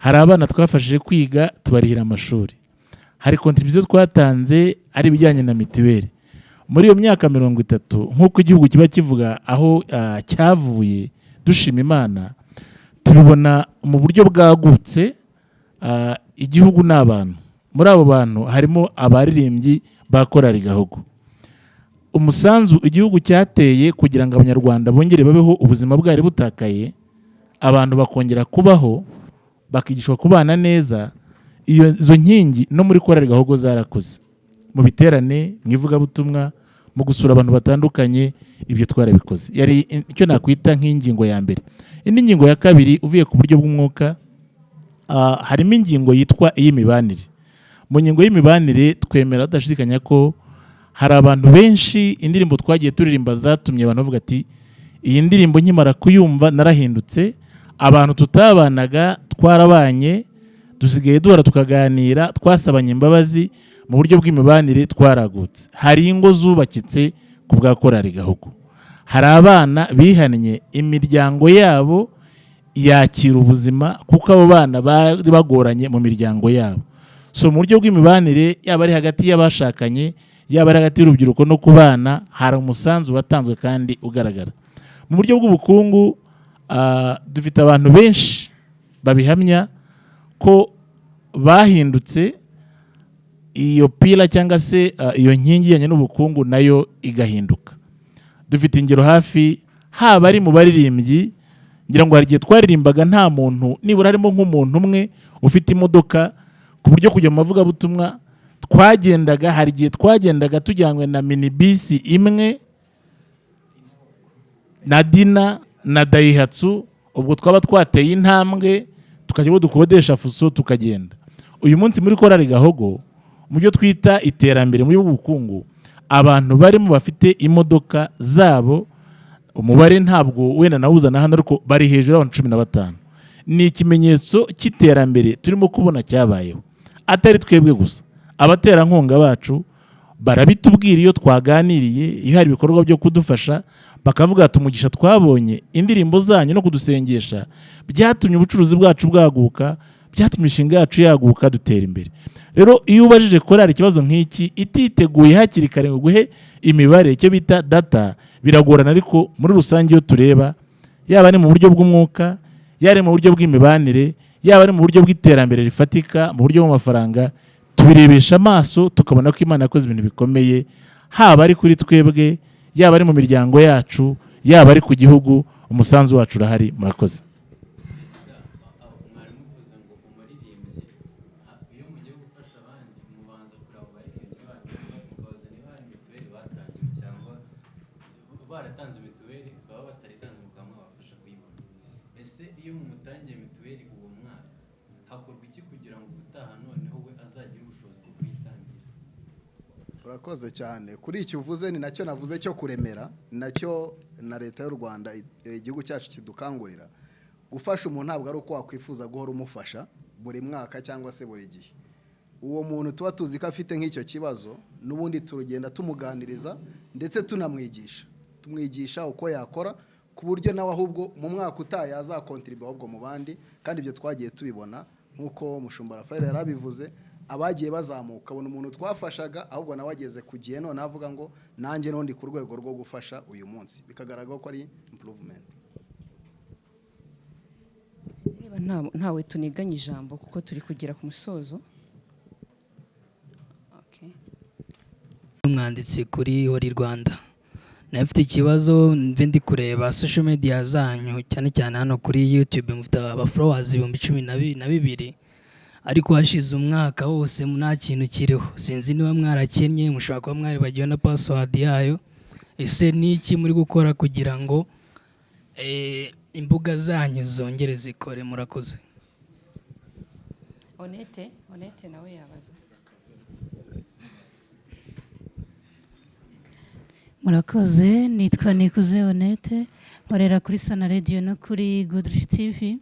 hari abana twafashije kwiga tubarihira amashuri, hari contribution twatanze ari ibijyanye na mitiweli. Muri iyo myaka 30 nk'uko igihugu kiba kivuga aho cyavuye, dushima Imana, tubibona mu buryo bwagutse. Igihugu n'abantu, muri abo bantu harimo abaririmbyi ba korali Gahogo. Umusanzu igihugu cyateye kugira ngo abanyarwanda bongere babeho ubuzima bwari butakaye, abantu bakongera kubaho, bakigishwa kubana neza. Izo nkingi no muri korali Gahogo zarakoze, mu biterane, mu ivugabutumwa, mu gusura abantu batandukanye. Ibyo twarabikoze. Yari icyo nakwita nk'ingingo ya mbere. Indi ngingo ya kabiri, uvuye ku buryo bw'umwuka, harimo ingingo yitwa iy'imibanire. Mu ngingo y'imibanire twemera tudashidikanya ko hari abantu benshi indirimbo twagiye turirimba zatumye abantu bavuga ati iyi ndirimbo nkimara kuyumva narahindutse. Abantu tutabanaga twarabanye, dusigaye duhora tukaganira, twasabanye imbabazi. Mu buryo bw'imibanire twaragutse. Hari ingo zubakitse ku bwa korali Gahogo. Hari abana bihannye, imiryango yabo yakira ubuzima kuko abo bana bari bagoranye mu miryango yabo. So mu buryo bw'imibanire, yaba ari hagati y'abashakanye, yaba ari hagati y'urubyiruko no ku bana, hari umusanzu watanzwe kandi ugaragara. Mu buryo bw'ubukungu, dufite abantu benshi babihamya ko bahindutse, iyo pila cyangwa se iyo nkingi yanye n'ubukungu nayo igahinduka. Dufite ingero hafi, haba ari mu baririmbyi ngira ngo hari igihe twaririmbaga nta muntu nibura harimo nk'umuntu umwe ufite imodoka, ku buryo kujya mu mavugabutumwa twagendaga, hari igihe twagendaga tujyanywe na minibisi imwe na Dina na Daihatsu, ubwo twaba twateye intambwe tukajya bo dukodesha fuso tukagenda. Uyu munsi muri korali Gahogo mu byo twita iterambere mu by'ubukungu, abantu barimo bafite imodoka zabo, umubare ntabwo wenda nawuzana hano ariko bari hejuru y'abantu 15. Ni ikimenyetso cy'iterambere turimo kubona cyabayeho, atari twebwe gusa, abaterankunga bacu barabitubwira iyo twaganiriye, iyo hari ibikorwa byo kudufasha, bakavuga ati umugisha twabonye indirimbo zanyu no kudusengesha byatumye ubucuruzi bwacu bwaguka, byatumye imishinga yacu yaguka, dutera imbere. Rero iyo ubajije korali ikibazo nk'iki ititeguye hakiri kare ngo guhe imibare, icyo bita data, biragorana. Ariko muri rusange iyo tureba, yaba ari mu buryo bw'umwuka, yaba ari mu buryo bw'imibanire, yaba ari mu buryo bw'iterambere rifatika, mu buryo bw'amafaranga, tubirebesha amaso tukabona ko Imana yakoze ibintu bikomeye, haba ari kuri twebwe, yaba ari mu miryango yacu, yaba ari ku gihugu, umusanzu wacu urahari. Murakoze. Urakoze cyane kuri icyo uvuze, ni nacyo navuze cyo kuremera, nacyo na leta y'u Rwanda igihugu cyacu kidukangurira. Gufasha umuntu ntabwo ari uko wakwifuza guhora umufasha buri mwaka cyangwa se buri gihe. Uwo muntu tuba tuzi ko afite nk'icyo kibazo, n'ubundi turugenda tumuganiriza ndetse tumwigisha uko yakora, ku buryo nawe ahubwo mu mwaka utaha yazakontribuwa ahubwo mu bandi. Kandi ibyo twagiye tubibona nk'uko Mushumba Raphael yarabivuze, abagiye bazamuka, abona umuntu twafashaga ahubwo nawe ageze ku gihe none avuga ngo nanjye n'undi ku rwego rwo gufasha uyu munsi, bikagaragara ko ari improvement. Ntawe tuniganye ijambo kuko turi kugera ku musozo. Umwanditsi kuri Hori Rwanda, nafite ikibazo, mve ndi kureba social media zanyu, cyane cyane hano kuri YouTube mufite aba followers 12,000, ariko hashize umwaka wose nta kintu kiriho. Sinzi niba mwarakennye, mushobora kuba mwari bagiye na password yayo. Ese ni iki muri gukora kugira ngo imbuga zanyu zongere zikore? Murakoze. Honete nawe yabaza. Murakoze, nitwa Nikuze Honete, nkorera kuri Sana Radio no kuri Goodrich TV.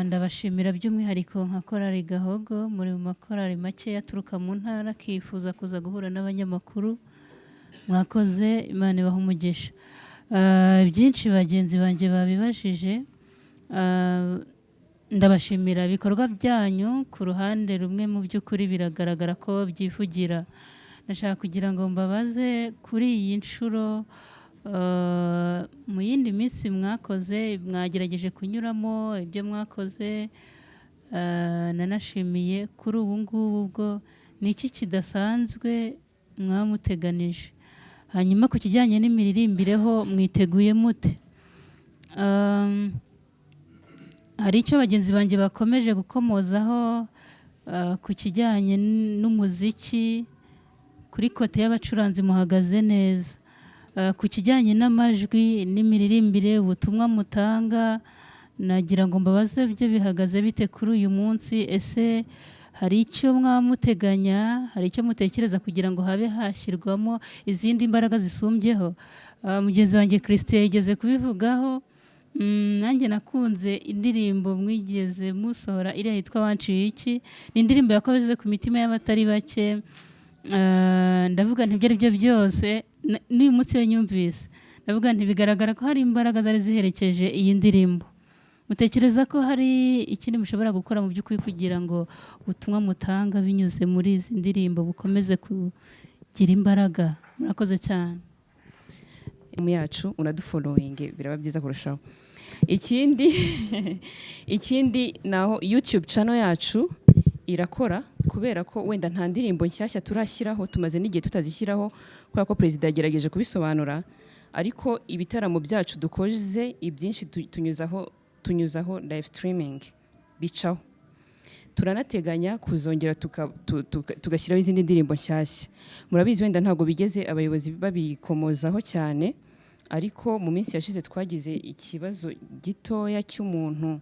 Ndabashimira by'umwihariko nka korali Gahogo, muri mu makorali make yaturuka mu ntara kifuza kuza guhura n'abanyamakuru. Mwakoze, Imana ibahe umugisha. Byinshi bagenzi banjye babibajije, ndabashimira ibikorwa byanyu. Ku ruhande rumwe mu by'ukuri biragaragara ko byivugira. Nashaka kugira ngo mbabaze kuri iyi nshuro, mu yindi minsi mwakoze, mwagerageje kunyuramo ibyo mwakoze, nanashimiye kuri ubu ngubu bwo ni iki kidasanzwe mwamuteganije. Hanyuma ku kijyanye n'imirimbireho mwiteguye mute? Hari icyo bagenzi banjye bakomeje gukomozaho ku kijyanye n'umuziki, kuri kote y'abacuranzi muhagaze neza. Ku kijyanye n'amajwi n'imiririmbire, ubutumwa mutanga, nagira ngo mbabaze byo bihagaze bite kuri uyu munsi? Ese hari icyo mwamuteganya, hari icyo mutekereza kugira ngo habe hashyirwamo izindi mbaraga zisumbyeho? Mugenzi wanjye Christian yigeze kubivugaho. Nanjye nakunze indirimbo mwigeze musohora, iriya yitwa Wanciye iki. Ni indirimbo yakoze ku mitima y'abatari bake. Ndavuga nti ibyo ari byo byose, n'uyu munsi yo nyumvise ndavuga nti bigaragara ko hari imbaraga zari ziherekeje iyi ndirimbo. Mutekereza ko hari ikindi mushobora gukora mu by'ukuri kugira ngo ubutumwa mutanga binyuze muri izi ndirimbo bukomeze kugira imbaraga? Murakoze cyane. Mu yacu unadufollowing biraba byiza kurushaho. Ikindi naho YouTube channel yacu irakora, kubera ko wenda nta ndirimbo nshyashya turashyiraho, tumaze n'igihe tutazishyiraho kubera ko Perezida yagerageje kubisobanura, ariko ibitaramo byacu dukoze ibyinshi tunyuzaho live streaming bicaho. Turanateganya kuzongera tugashyiraho izindi ndirimbo nshyashya. Murabizi wenda ntabwo bigeze abayobozi babikomozaho cyane, ariko mu minsi yashize twagize ikibazo gitoya cy'umuntu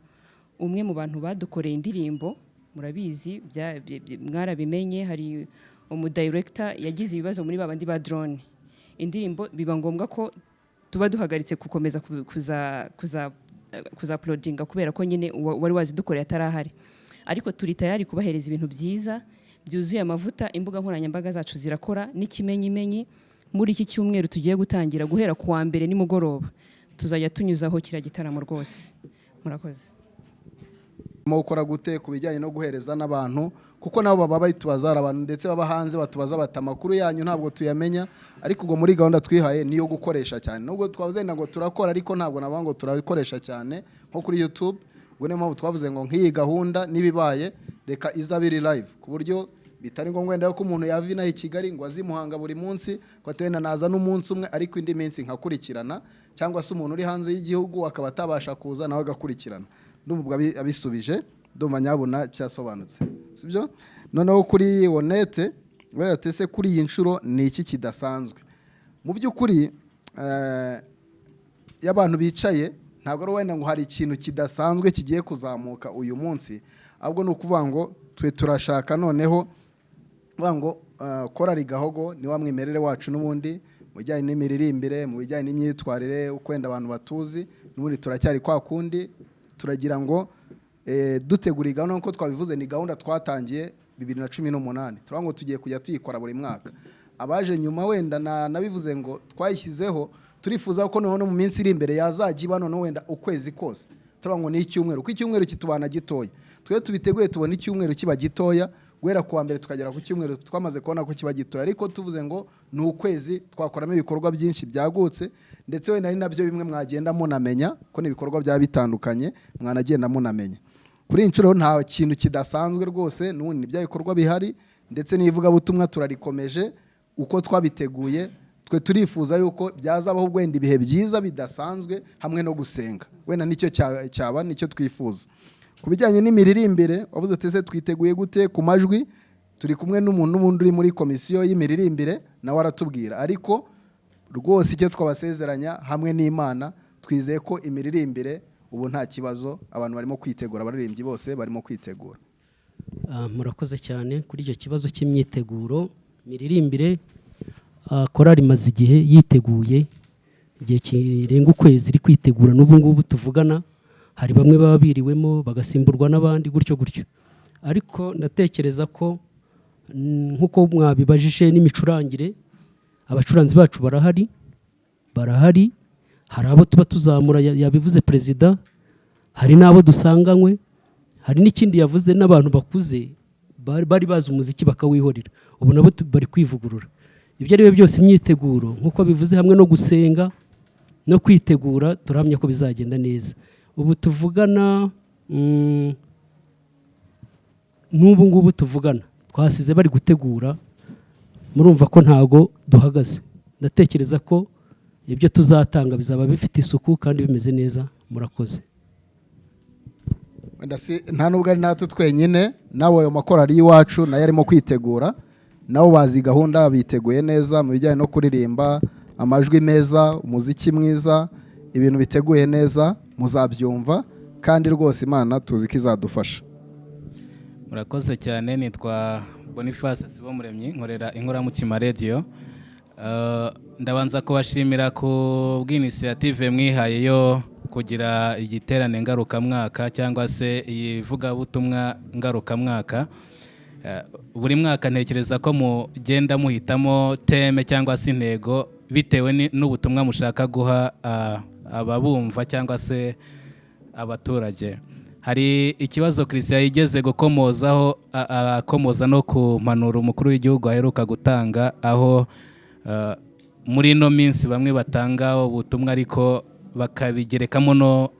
umwe mu bantu badukoreye indirimbo. Murabizi mwarabimenye, hari umudirector yagize ibibazo muri babandi ba drone. Indirimbo biba ngombwa ko tuba duhagaritse gukomeza kuza uploadinga kubera ko nyine wari wazidukoreye atarahari. Ariko turi tayari kubahereza ibintu byiza byuzuye amavuta. Imbuga nkoranyambaga zacu zirakora n'ikimenyimenyi. Muri iki cyumweru tugiye gutangira guhera ku wa mbere nimugoroba tuzajya tunyuzaho kira gitaramo rwose. Murakoze. Mo gukora gute ku bijyanye no guhereza n'abantu, kuko nabo baba bayitubaza abantu ndetse baba hanze batubaza bata makuru yanyu ntabwo tuyamenya, ariko ubwo muri gahunda twihaye niyo gukoresha cyane. Nubwo twavuze ngo turakora, ariko ntabwo nabanga ngo turabikoresha cyane nko kuri YouTube. Ubwo niyo mpamvu twavuze ngo nk'iyi gahunda nibibaye reka izabiri live, ku buryo bitari ngombwa wenda ko umuntu yavina i Kigali ngo azimuhanga buri munsi ko atenda naza n'umunsi umwe, ariko indi minsi nkakurikirana, cyangwa se umuntu uri hanze y'igihugu akaba atabasha kuza nawe agakurikirana. Ndumva abisubije, ndumva nyabona cyasobanutse, sibyo? Noneho kuri Honete bayatese kuri iyi nshuro ni iki kidasanzwe mu by'ukuri y'abantu bicaye. Ntabwo ari wenda ngo hari ikintu kidasanzwe kigiye kuzamuka uyu munsi, ahubwo ni ukuvuga ngo twe turashaka noneho vuga ngo Korali Gahogo ni wa mwimerere wacu n'ubundi mu bijyanye n'imiririmbire, mu bijyanye n'imyitwarire, ukwenda abantu batuzi n'ubundi turacyari kwa kundi. Turagira ngo dutegura gahunda nko twabivuze, ni gahunda twatangiye 2018. Turavuga ngo tugiye kujya tuyikora buri mwaka. Abaje nyuma wenda nabivuze ngo twayishyizeho, turifuza ko noneho mu minsi iri imbere yazajya iba noneho wenda ukwezi kose. Turavuga ngo ni icyumweru, kuko icyumweru kitubana gitoya. Twe tubiteguye tubona icyumweru kiba gitoya, guhera kuwa mbere tukagera ku cyumweru twamaze kubona ko kiba gitoya. Ariko tuvuze ngo ni ukwezi twakoramo ibikorwa byinshi byagutse, ndetse wenda ari nabyo bimwe mwagenda munamenya ko ni ibikorwa bya bitandukanye mwanagenda munamenya. Kuri inshuro nta kintu kidasanzwe rwose, n'ubundi bya bikorwa bihari, ndetse n'ivuga butumwa turarikomeje uko twabiteguye. Twe turifuza yuko byazabaho wenda ibihe byiza bidasanzwe hamwe no gusenga, wenda nicyo cyaba nicyo twifuza. Ku bijyanye n'imiririmbire wavuze tese twiteguye gute ku majwi, turi kumwe n'umuntu n'ubundi uri muri komisiyo y'imiririmbire nawe aratubwira, ariko rwose icyo twabasezeranya hamwe n'Imana twizeye ko imiririmbire ubu nta kibazo, abantu barimo kwitegura, abaririmbyi bose barimo kwitegura. Murakoze cyane kuri icyo kibazo cy'imyiteguro. Imiririmbire Korali imaze igihe yiteguye, igihe kirenga ukwezi iri kwitegura. N'ubu ngubu tuvugana hari bamwe baba biriwemo bagasimburwa n'abandi gutyo gutyo, ariko ndatekereza ko nk'uko mwabibajije n'imicurangire, abacuranzi bacu barahari. Hari abo tuba tuzamura yabivuze perezida, hari n'abo dusanganywe, hari n'ikindi yavuze n'abantu bakuze bari bazi umuziki bakawihorera, ubu nabo bari kwivugurura. Ibyo ari byo byose imyiteguro nk'uko bivuze hamwe no gusenga no kwitegura, turahamya ko bizagenda neza. Ubu tuvugana n'ubu ngubu tuvugana twasize bari gutegura, murumva ko ntago duhagaze. Ndatekereza ko ibyo tuzatanga bizaba bifite isuku kandi bimeze neza. Murakoze. Nta nubwo ari natwe twenyine, nawe ayo makorali y'iwacu nayo arimo kwitegura, nabo bazi gahunda, biteguye neza mu bijyanye no kuririmba, amajwi meza, umuziki mwiza, ibintu biteguye neza, muzabyumva kandi rwose Imana tuzi ko izadufasha. Murakoze cyane. Nitwa Boniface Sibomuremyi, nkorera Inkoramutima Radio. Ndabanza kubashimira ku bw'initiative mwihaye yo kugira igiterane ngarukamwaka cyangwa se ivugabutumwa ngarukamwaka. Buri mwaka ntekereza ko mugenda muhitamo teme cyangwa se intego bitewe n'ubutumwa mushaka guha ababumva cyangwa se abaturage. Hari ikibazo Christian yigeze gukomozaho, akomoza no ku mpanuro umukuru w'igihugu aheruka gutanga, aho muri ino minsi bamwe batanga ubutumwa ariko bakabigerekamo no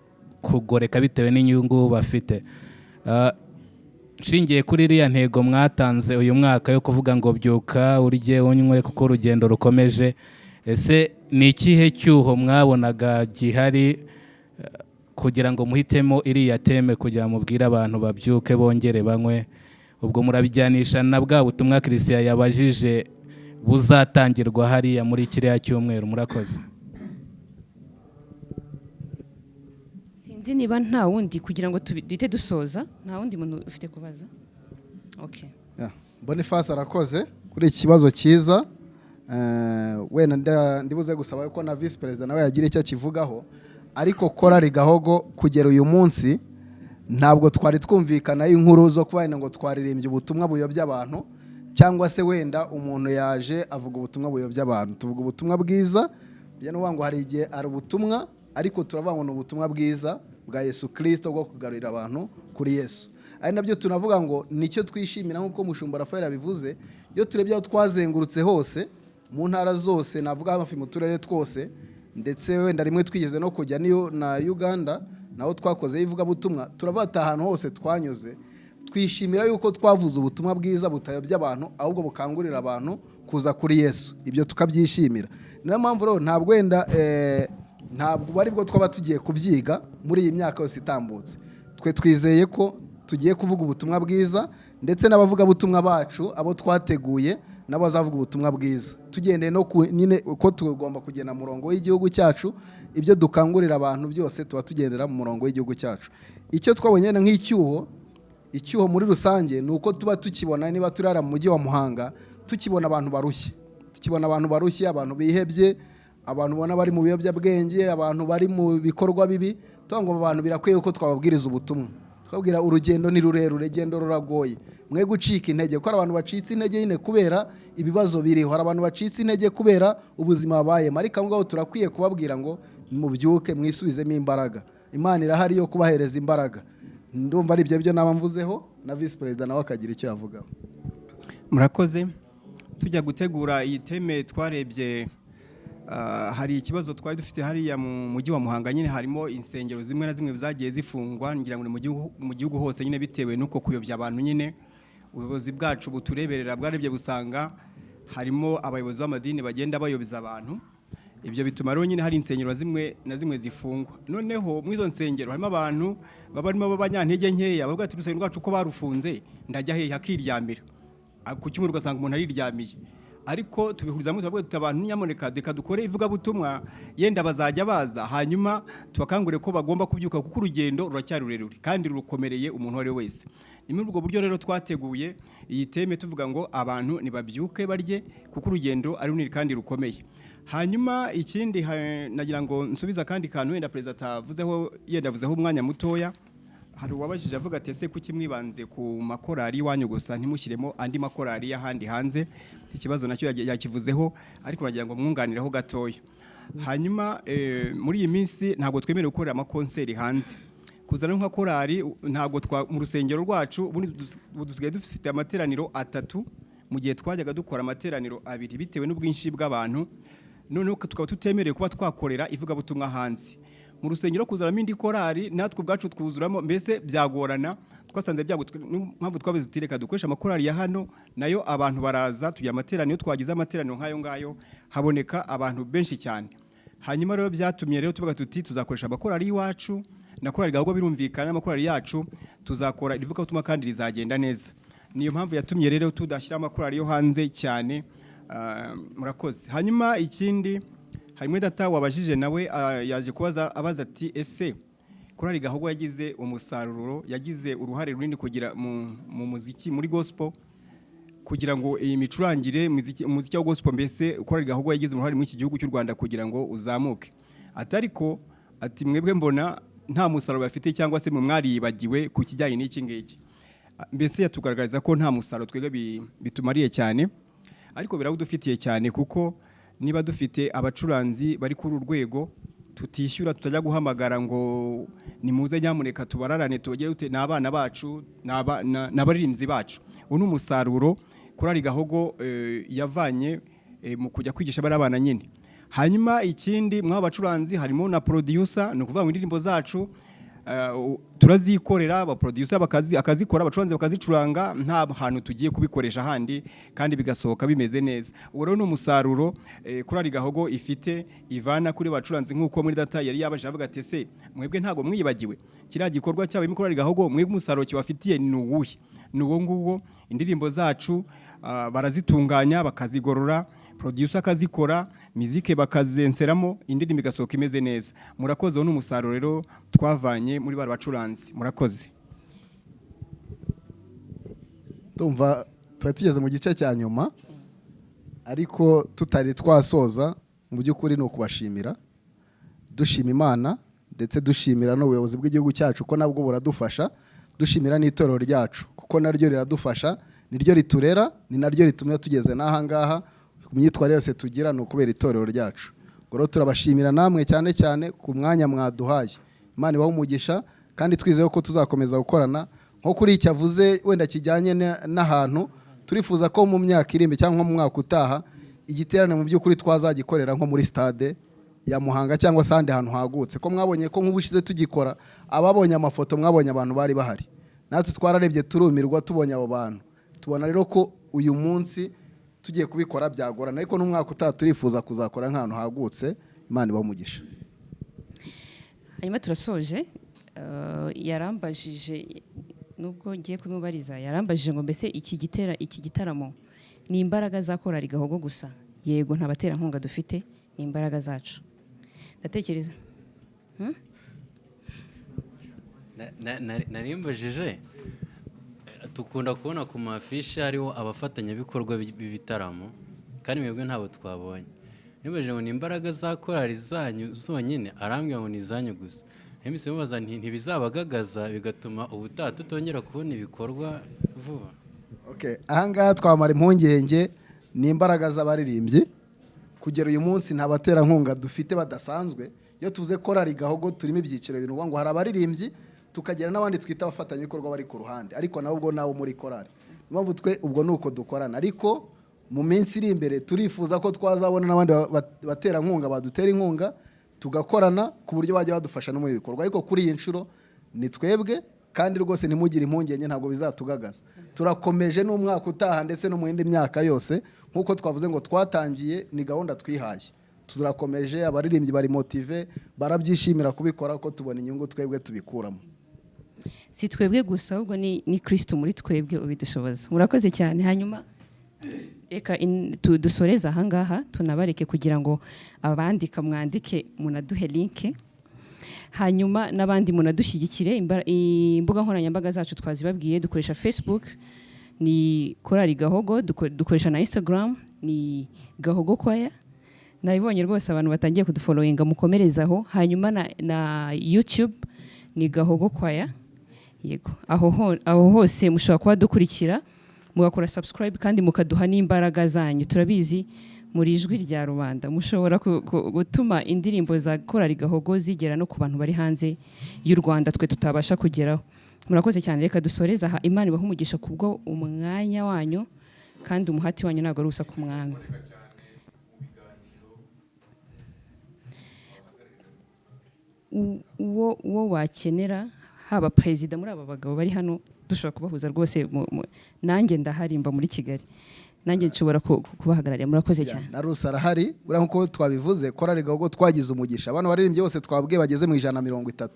kugoreka bitewe n'inyungu bafite. Nshingiye kuri iriya ntego mwatanze uyu mwaka yo kuvuga ngo byuka urye unywe kuko urugendo rukomeje, ese ni ikihe cyuho mwabonaga gihari kugira ngo muhitemo iriya teme kugira ngo mubwire abantu babyuke bongere banywe? Ubwo murabijyanisha na bwa butumwa Christian yabajije buzatangirwa hariya muri kiriya cyumweru. Murakoze. Sinzi niba nta wundi kugira ngo duhite dusoza, nta wundi muntu ufite kubaza. Okay. Boniface arakoze kuri iki kibazo cyiza. Wenda ndibuze gusaba ko na vice president nawe yagira icyo kivugaho, ariko korali Gahogo kugera uyu munsi ntabwo twari twumvikana inkuru zo kuba ngo twaririmbye ubutumwa buyobya abantu, cyangwa se wenda umuntu yaje avuga ubutumwa buyobya abantu. Tuvuga ubutumwa bwiza, bya no wango hari igihe ari ubutumwa, ariko turavuga ngo ubutumwa bwiza bwa Yesu Kristo bwo kugarurira abantu kuri Yesu. Ari nabyo tunavuga ngo nicyo twishimira, nkuko Mushumba Rafael abivuze. Iyo turebye aho twazengurutse hose mu ntara zose, navuga hafi mu turere twose, ndetse wenda rimwe twigeze no kujya niyo na Uganda, naho twakoze ivuga butumwa. Turavuga ahantu hose twanyuze twishimira yuko twavuze ubutumwa bwiza butayobya abantu, ahubwo bukangurira abantu kuza kuri Yesu. Ibyo tukabyishimira. Niyo mpamvu rero ntabwo wenda ntabwo bari bwo twaba tugiye kubyiga muri iyi myaka yose itambutse. Twe twizeye ko tugiye kuvuga ubutumwa bwiza, ndetse n'abavuga butumwa bacu abo twateguye nabo bazavuga ubutumwa bwiza, tugendeye no nyine uko tugomba kugena murongo w'igihugu cyacu. Ibyo dukangurira abantu byose tuba tugendera mu murongo w'igihugu cyacu. Icyo twabonye nk'icyuho muri rusange ni uko tuba tukibona, niba turara mu mujyi wa Muhanga, tukibona abantu barushye, abantu bihebye, abantu ubona bari mu biyobyabwenge, abantu bari mu bikorwa bibi. Tuvuga ngo abantu birakwiye ko twababwiriza ubutumwa, twabwira urugendo ni rurerure, urugendo ruragoye, mwe gucika intege. Kuko abantu bacitse intege nyine kubera ibibazo biriho, hari abantu bacitse intege kubera ubuzima babayemo, ariko aho ngaho turakwiye kubabwira ngo mubyuke mwisubizemo imbaraga. Imana irahari yo kubahereza imbaraga. Ndumva ari ibyo naba mvuzeho, na vice president nawe akagira icyo yavugaho. Murakoze. Tujya gutegura iyi teme twarebye hari ikibazo twari dufite hariya mu mujyi wa Muhanga. Nyine harimo insengero zimwe na zimwe zagiye zifungwa, ngira ngo mu gihugu hose nyine bitewe nuko kuyobya abantu. Nyine ubuyobozi bwacu butureberera bwarebye busanga harimo abayobozi b'amadini bagenda bayobeza abantu. Ibyo bituma rero nyine hari insengero zimwe na zimwe zifungwa. Noneho mu izo nsengero harimo abantu barimo b'abanyantege nkeya, bavuga ati urusengero rwacu ko barufunze ndajya hehe akiryamira, ku cyumweru ugasanga umuntu ariryamiye. Ariko tubihurizamo tubavuga tuti abantu nyamuneka reka dukore ivuga butumwa, yenda bazajya baza, hanyuma tubakangure ko bagomba kubyuka, kuko urugendo ruracyari rurerure kandi rukomereye umuntu wari wese. Ni muri ubwo buryo rero twateguye iyi teme tuvuga ngo abantu nibabyuke barye, kuko urugendo ari runini kandi rukomeye. Hanyuma ikindi nagira ngo nsubiza kandi kantu wenda president atavuzeho, yenda avuzeho umwanya mutoya. Hari uwabajije avuga ati ese kuki mwibanze ku makorari wanyu gusa ntimushyiremo andi makorari y'ahandi hanze? Ikibazo nacyo yakivuzeho, ariko nagira ngo mwunganireho gatoya. Hanyuma muri iyi minsi ntabwo twemerewe gukorera amakonseri hanze. Kuzana nka korari ntabwo mu rusengero rwacu dusigaye dufite amateraniro 3, mu gihe twajyaga dukora amateraniro 2 bitewe n'ubwinshi bw'abantu. Noneho tukaba tutemerewe kuba twakorera ivuga butumwa hanze. Mu rusengero kuzaramo indi korari natwe ubwacu twuzuramo, mbese byagorana. Twasanze mpamvu twabize tutireka dukoresha amakorari ya hano, nayo abantu baraza tugira amateraniro. Twagize amateraniro nk'ayo ngayo haboneka abantu benshi cyane. Hanyuma rero byatumye rero tuvuga tuti tuzakoresha amakorari y'iwacu na korari Gahogo, birumvikana amakorari yacu tuzakora ivuga butumwa kandi rizagenda neza. Niyo mpamvu yatumye rero tudashyira amakorari yo hanze cyane. Murakoze. Hanyuma ikindi harimo data wabajije nawe yaje kubaza abaza ati ese korari Gahogo yagize umusaruro, yagize uruhare runini kugira mu muziki muri gospel, kugira ngo iyi micurangire umuziki wa gospel, mbese korari Gahogo yagize uruhare muri iki gihugu cy'u Rwanda kugira ngo uzamuke. Atariko ati mwebwe mbona nta musaruro bafite, cyangwa se mwaribagiwe ku kijyanye n'iki ngiki. Mbese yatugaragariza ko nta musaruro twebwe bitumariye cyane, ariko birawudufitiye cyane, kuko niba dufite abacuranzi bari kuri urwego tutishyura, tutajya guhamagara ngo nimuze nyamuneka tubararane tubagire ute, n'abana bacu n'abaririmbyi bacu. Uno umusaruro korari Gahogo yavanye mu kujya kwigisha bari abana nyine. Hanyuma ikindi mwaba bacuranzi harimo na producer, no kuvuga ngo indirimbo zacu turazikorera aba producer akazikora abacuranzi bakazicuranga nta hantu tugiye kubikoresha handi kandi bigasohoka bimeze neza. Uwo rero ni umusaruro Korali Gahogo ifite ivana kuri bacuranzi nk'uko muri data yari yabaje avuga ati ese mwebwe ntago mwiyibagiwe kiriya gikorwa cyawe muri Korali Gahogo mwebwe umusaruro kibafitiye ni uwuhe? Ni uwo nguwo. Indirimbo zacu barazitunganya bakazigorora, producer akazikora, muzike bakazenseramo, indirimbo igasohoka imeze neza. Murakoze. Uwo ni umusaruro rero twavanye muri bari bacuranzi. Murakoze. Tumva tugeze mu gice cya nyuma ariko tutari twasoza. Mu by'ukuri ni ukubashimira, dushima Imana ndetse dushimira n'ubuyobozi bw'igihugu cyacu ko nabwo buradufasha, dushimira n'itorero ryacu kuko naryo riradufasha, niryo riturera, ni naryo ritumye tugeze n'aha ngaha. Ku myitwarire yose tugira ni ukubera itorero ryacu. Rero turabashimira namwe cyane cyane ku mwanya mwaduhaye. Imana ibahe umugisha kandi twizeye ko tuzakomeza gukorana nko kuri icyo avuze wenda kijyanye n'ahantu. Turifuza ko mu myaka irimbe cyangwa mu mwaka utaha igiterane mu by'ukuri twazagikorera nko muri stade ya Muhanga cyangwa se ahandi hantu hagutse, ko mwabonye ko nk'ubushize tugikora ababonye amafoto mwabonye abantu bari bahari, natwe twararebye turumirwa tubonye abo bantu. Tubona rero ko uyu munsi tugiye kubikora byagorana, ariko n'umwaka utaha turifuza kuzakora nk'ahantu hagutse. Imana ibahe umugisha. Hanyuma turasoje. Yarambajije nubwo ngiye kumubariza, yarambajije ngo mbese iki gitaramo ni imbaraga za Korali Gahogo gusa? Yego, nta baterankunga dufite, ni imbaraga zacu. Ndatekereza narimbajije tukunda kubona ku mafishi hariho abafatanyabikorwa b'ibitaramo kandi mwebwe ntabo twabonye. Nimbajije ngo ni imbaraga za Korali zanyu zonyine, arambwira ngo ni izanyu gusa. Ntimise mubaza ntibizabagagaza bigatuma ubutaha tutongera kubona ibikorwa vuba? Ahangaha twamara impungenge ni imbaraga z'abaririmbyi. Kugera uyu munsi nta baterankunga dufite badasanzwe. Iyo tuvuze Korali Gahogo turimo ibyiciro bintu ngo hari abaririmbyi tukagera n'abandi twita abafatanyabikorwa bari ku ruhande, ariko nabo nabo muri Korali. Impamvu twe ubwo nuko dukorana, ariko mu minsi iri imbere turifuza ko twazabona n'abandi baterankunga badutera inkunga tugakorana ku buryo bajya badufasha no muri bikorwa. Ariko kuri iyi nshuro ni twebwe kandi rwose ntimugire impungenge, ntabwo bizatugagaza. Turakomeje n'umwaka utaha ndetse no mu yindi myaka yose nk'uko twavuze ngo twatangiye, ni gahunda twihaye. Tuzarakomeje, abaririmbyi bari motive, barabyishimira kubikora ko tubona inyungu twebwe tubikuramo. Si twebwe gusa ahubwo ni Kristo muri twebwe ubidushoboza. Murakoze cyane. Hanyuma reka dusoreza ahangaha tunabareke kugira ngo abandika mwandike munaduhe link, hanyuma n'abandi munadushyigikire. Imbuga nkoranyambaga zacu twazibabwiye, dukoresha Facebook ni Korali Gahogo, dukoresha na Instagram ni Gahogo Choir. Nabibonye rwose abantu batangiye kudufollowinga, mukomerezaho. Hanyuma na YouTube ni Gahogo Choir. Yego, aho hose mushobora kuba dukurikira, mugakora subscribe kandi mukaduha n'imbaraga zanyu. Turabizi muri ijwi rya rubanda mushobora gutuma indirimbo za Korali Gahogo zigera no ku bantu bari hanze y'u Rwanda twe tutabasha kugeraho. Murakoze cyane. Reka dusoreza aha. Imana ibahe umugisha kubwo umwanya wanyu kandi umuhati wanyu ntabwo ari ubusa ku mwami. Uwo wakenera, haba perezida muri aba bagabo bari hano, dushobora kubahuza rwose. Nanjye ndaharimba muri Kigali, nanjye nshobora kubahagararira. Murakoze cyane. Na Rusa arahari. Buriya nk'uko twabivuze, Korali Gahogo twagize umugisha. Abantu baririmbye bose twabwiye bageze mu 130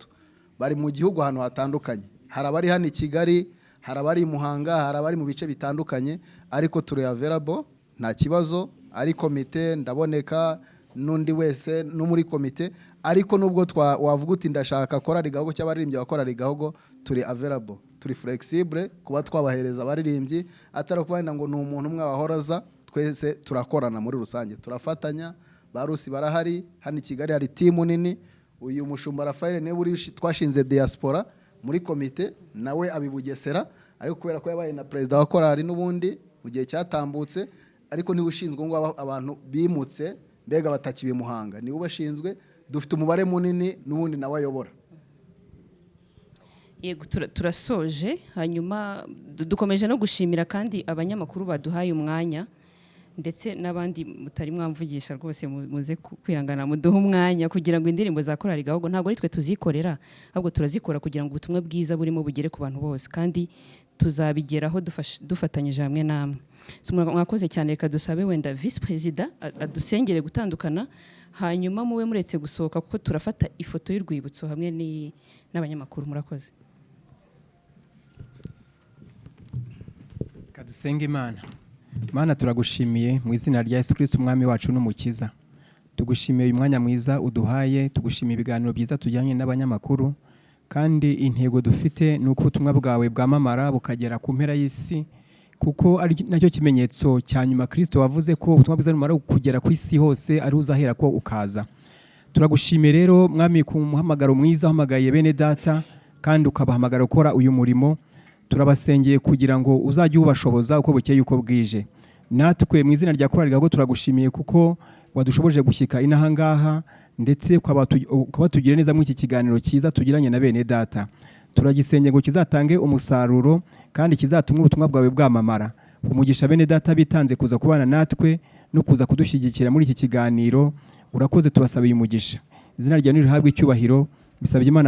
bari mu gihugu ahantu hatandukanye. Hari abari hano i Kigali, hari abari i Muhanga, hari abari mu bice bitandukanye, ariko turi available, nta kibazo. Ari komite ndaboneka, n'undi wese no muri komite. Ariko nubwo wavuga uti ndashaka Korali Gahogo cy'abaririmbyi wa Korali Gahogo, turi available, turi flexible kuba twabahereza abaririmbyi, atari kubana ngo ni umuntu umwe wahoraza. Twese turakorana muri rusange, turafatanya. Barusi barahari hano i Kigali, hari timu nini. Uyu Mushumba Raphael niwe uri twashinze diaspora muri komite, nawe abibugesera, ariko kubera ko yabaye na president wa Korali n'ubundi mu gihe cyatambutse, ariko niwe ushinzwe ngo abantu bimutse mbega batakibi Muhanga, niwe ubashinzwe. Dufite umubare munini n'ubundi nawe ayobora. Yego, turasoje. Hanyuma dukomeje no gushimira kandi abanyamakuru baduhaye umwanya. ndetse n'abandi mutari mwamvugisha rwose muze kwihangana muduhe umwanya kugira ngo indirimbo za korali Gahogo ntabwo ari twe tuzikorera ahubwo turazikora kugira ngo ubutumwa bwiza burimo bugere ku bantu bose kandi tuzabigeraho dufatanyije hamwe namwe. Mwakoze cyane, reka dusabe wenda Vice President adusengere gutandukana hanyuma mube muretse gusohoka kuko turafata ifoto y'urwibutso hamwe n'abanyamakuru. Murakoze. Kadusenge Imana. Mana turagushimiye mu izina rya Yesu Kristo umwami wacu n'umukiza. Tugushimiye uyu mwanya mwiza uduhaye, tugushimiye ibiganiro byiza tujyanye n'abanyamakuru kandi intego dufite ni uko ubutumwa bwawe bwamamara bukagera ku mpera y'isi kuko ari nacyo kimenyetso cya nyuma Kristo wavuze ko ubutumwa bwiza numara kugera ku isi hose ari uzahera ko ukaza. Turagushimiye rero mwami ku muhamagaro mwiza uhamagaye bene data kandi ukabahamagara gukora uyu murimo. Turabasengeye kugira ngo uzajye ubashoboza uko bukeye uko bwije. Natwe mu izina rya korali Gahogo turagushimiye kuko wadushoboje gushyika inahangaha ndetse ukaba tugire neza muri iki kiganiro cyiza tugiranye na bene data. Turagisenge ngo kizatange umusaruro kandi kizatuma ubutumwa bwawe bwamamara. Umugisha bene data bitanze kuza kubana natwe no kuza kudushyigikira muri iki kiganiro. Urakoze, tubasabiye umugisha. Izina ryawe nirihabwe icyubahiro. Bisabye Imana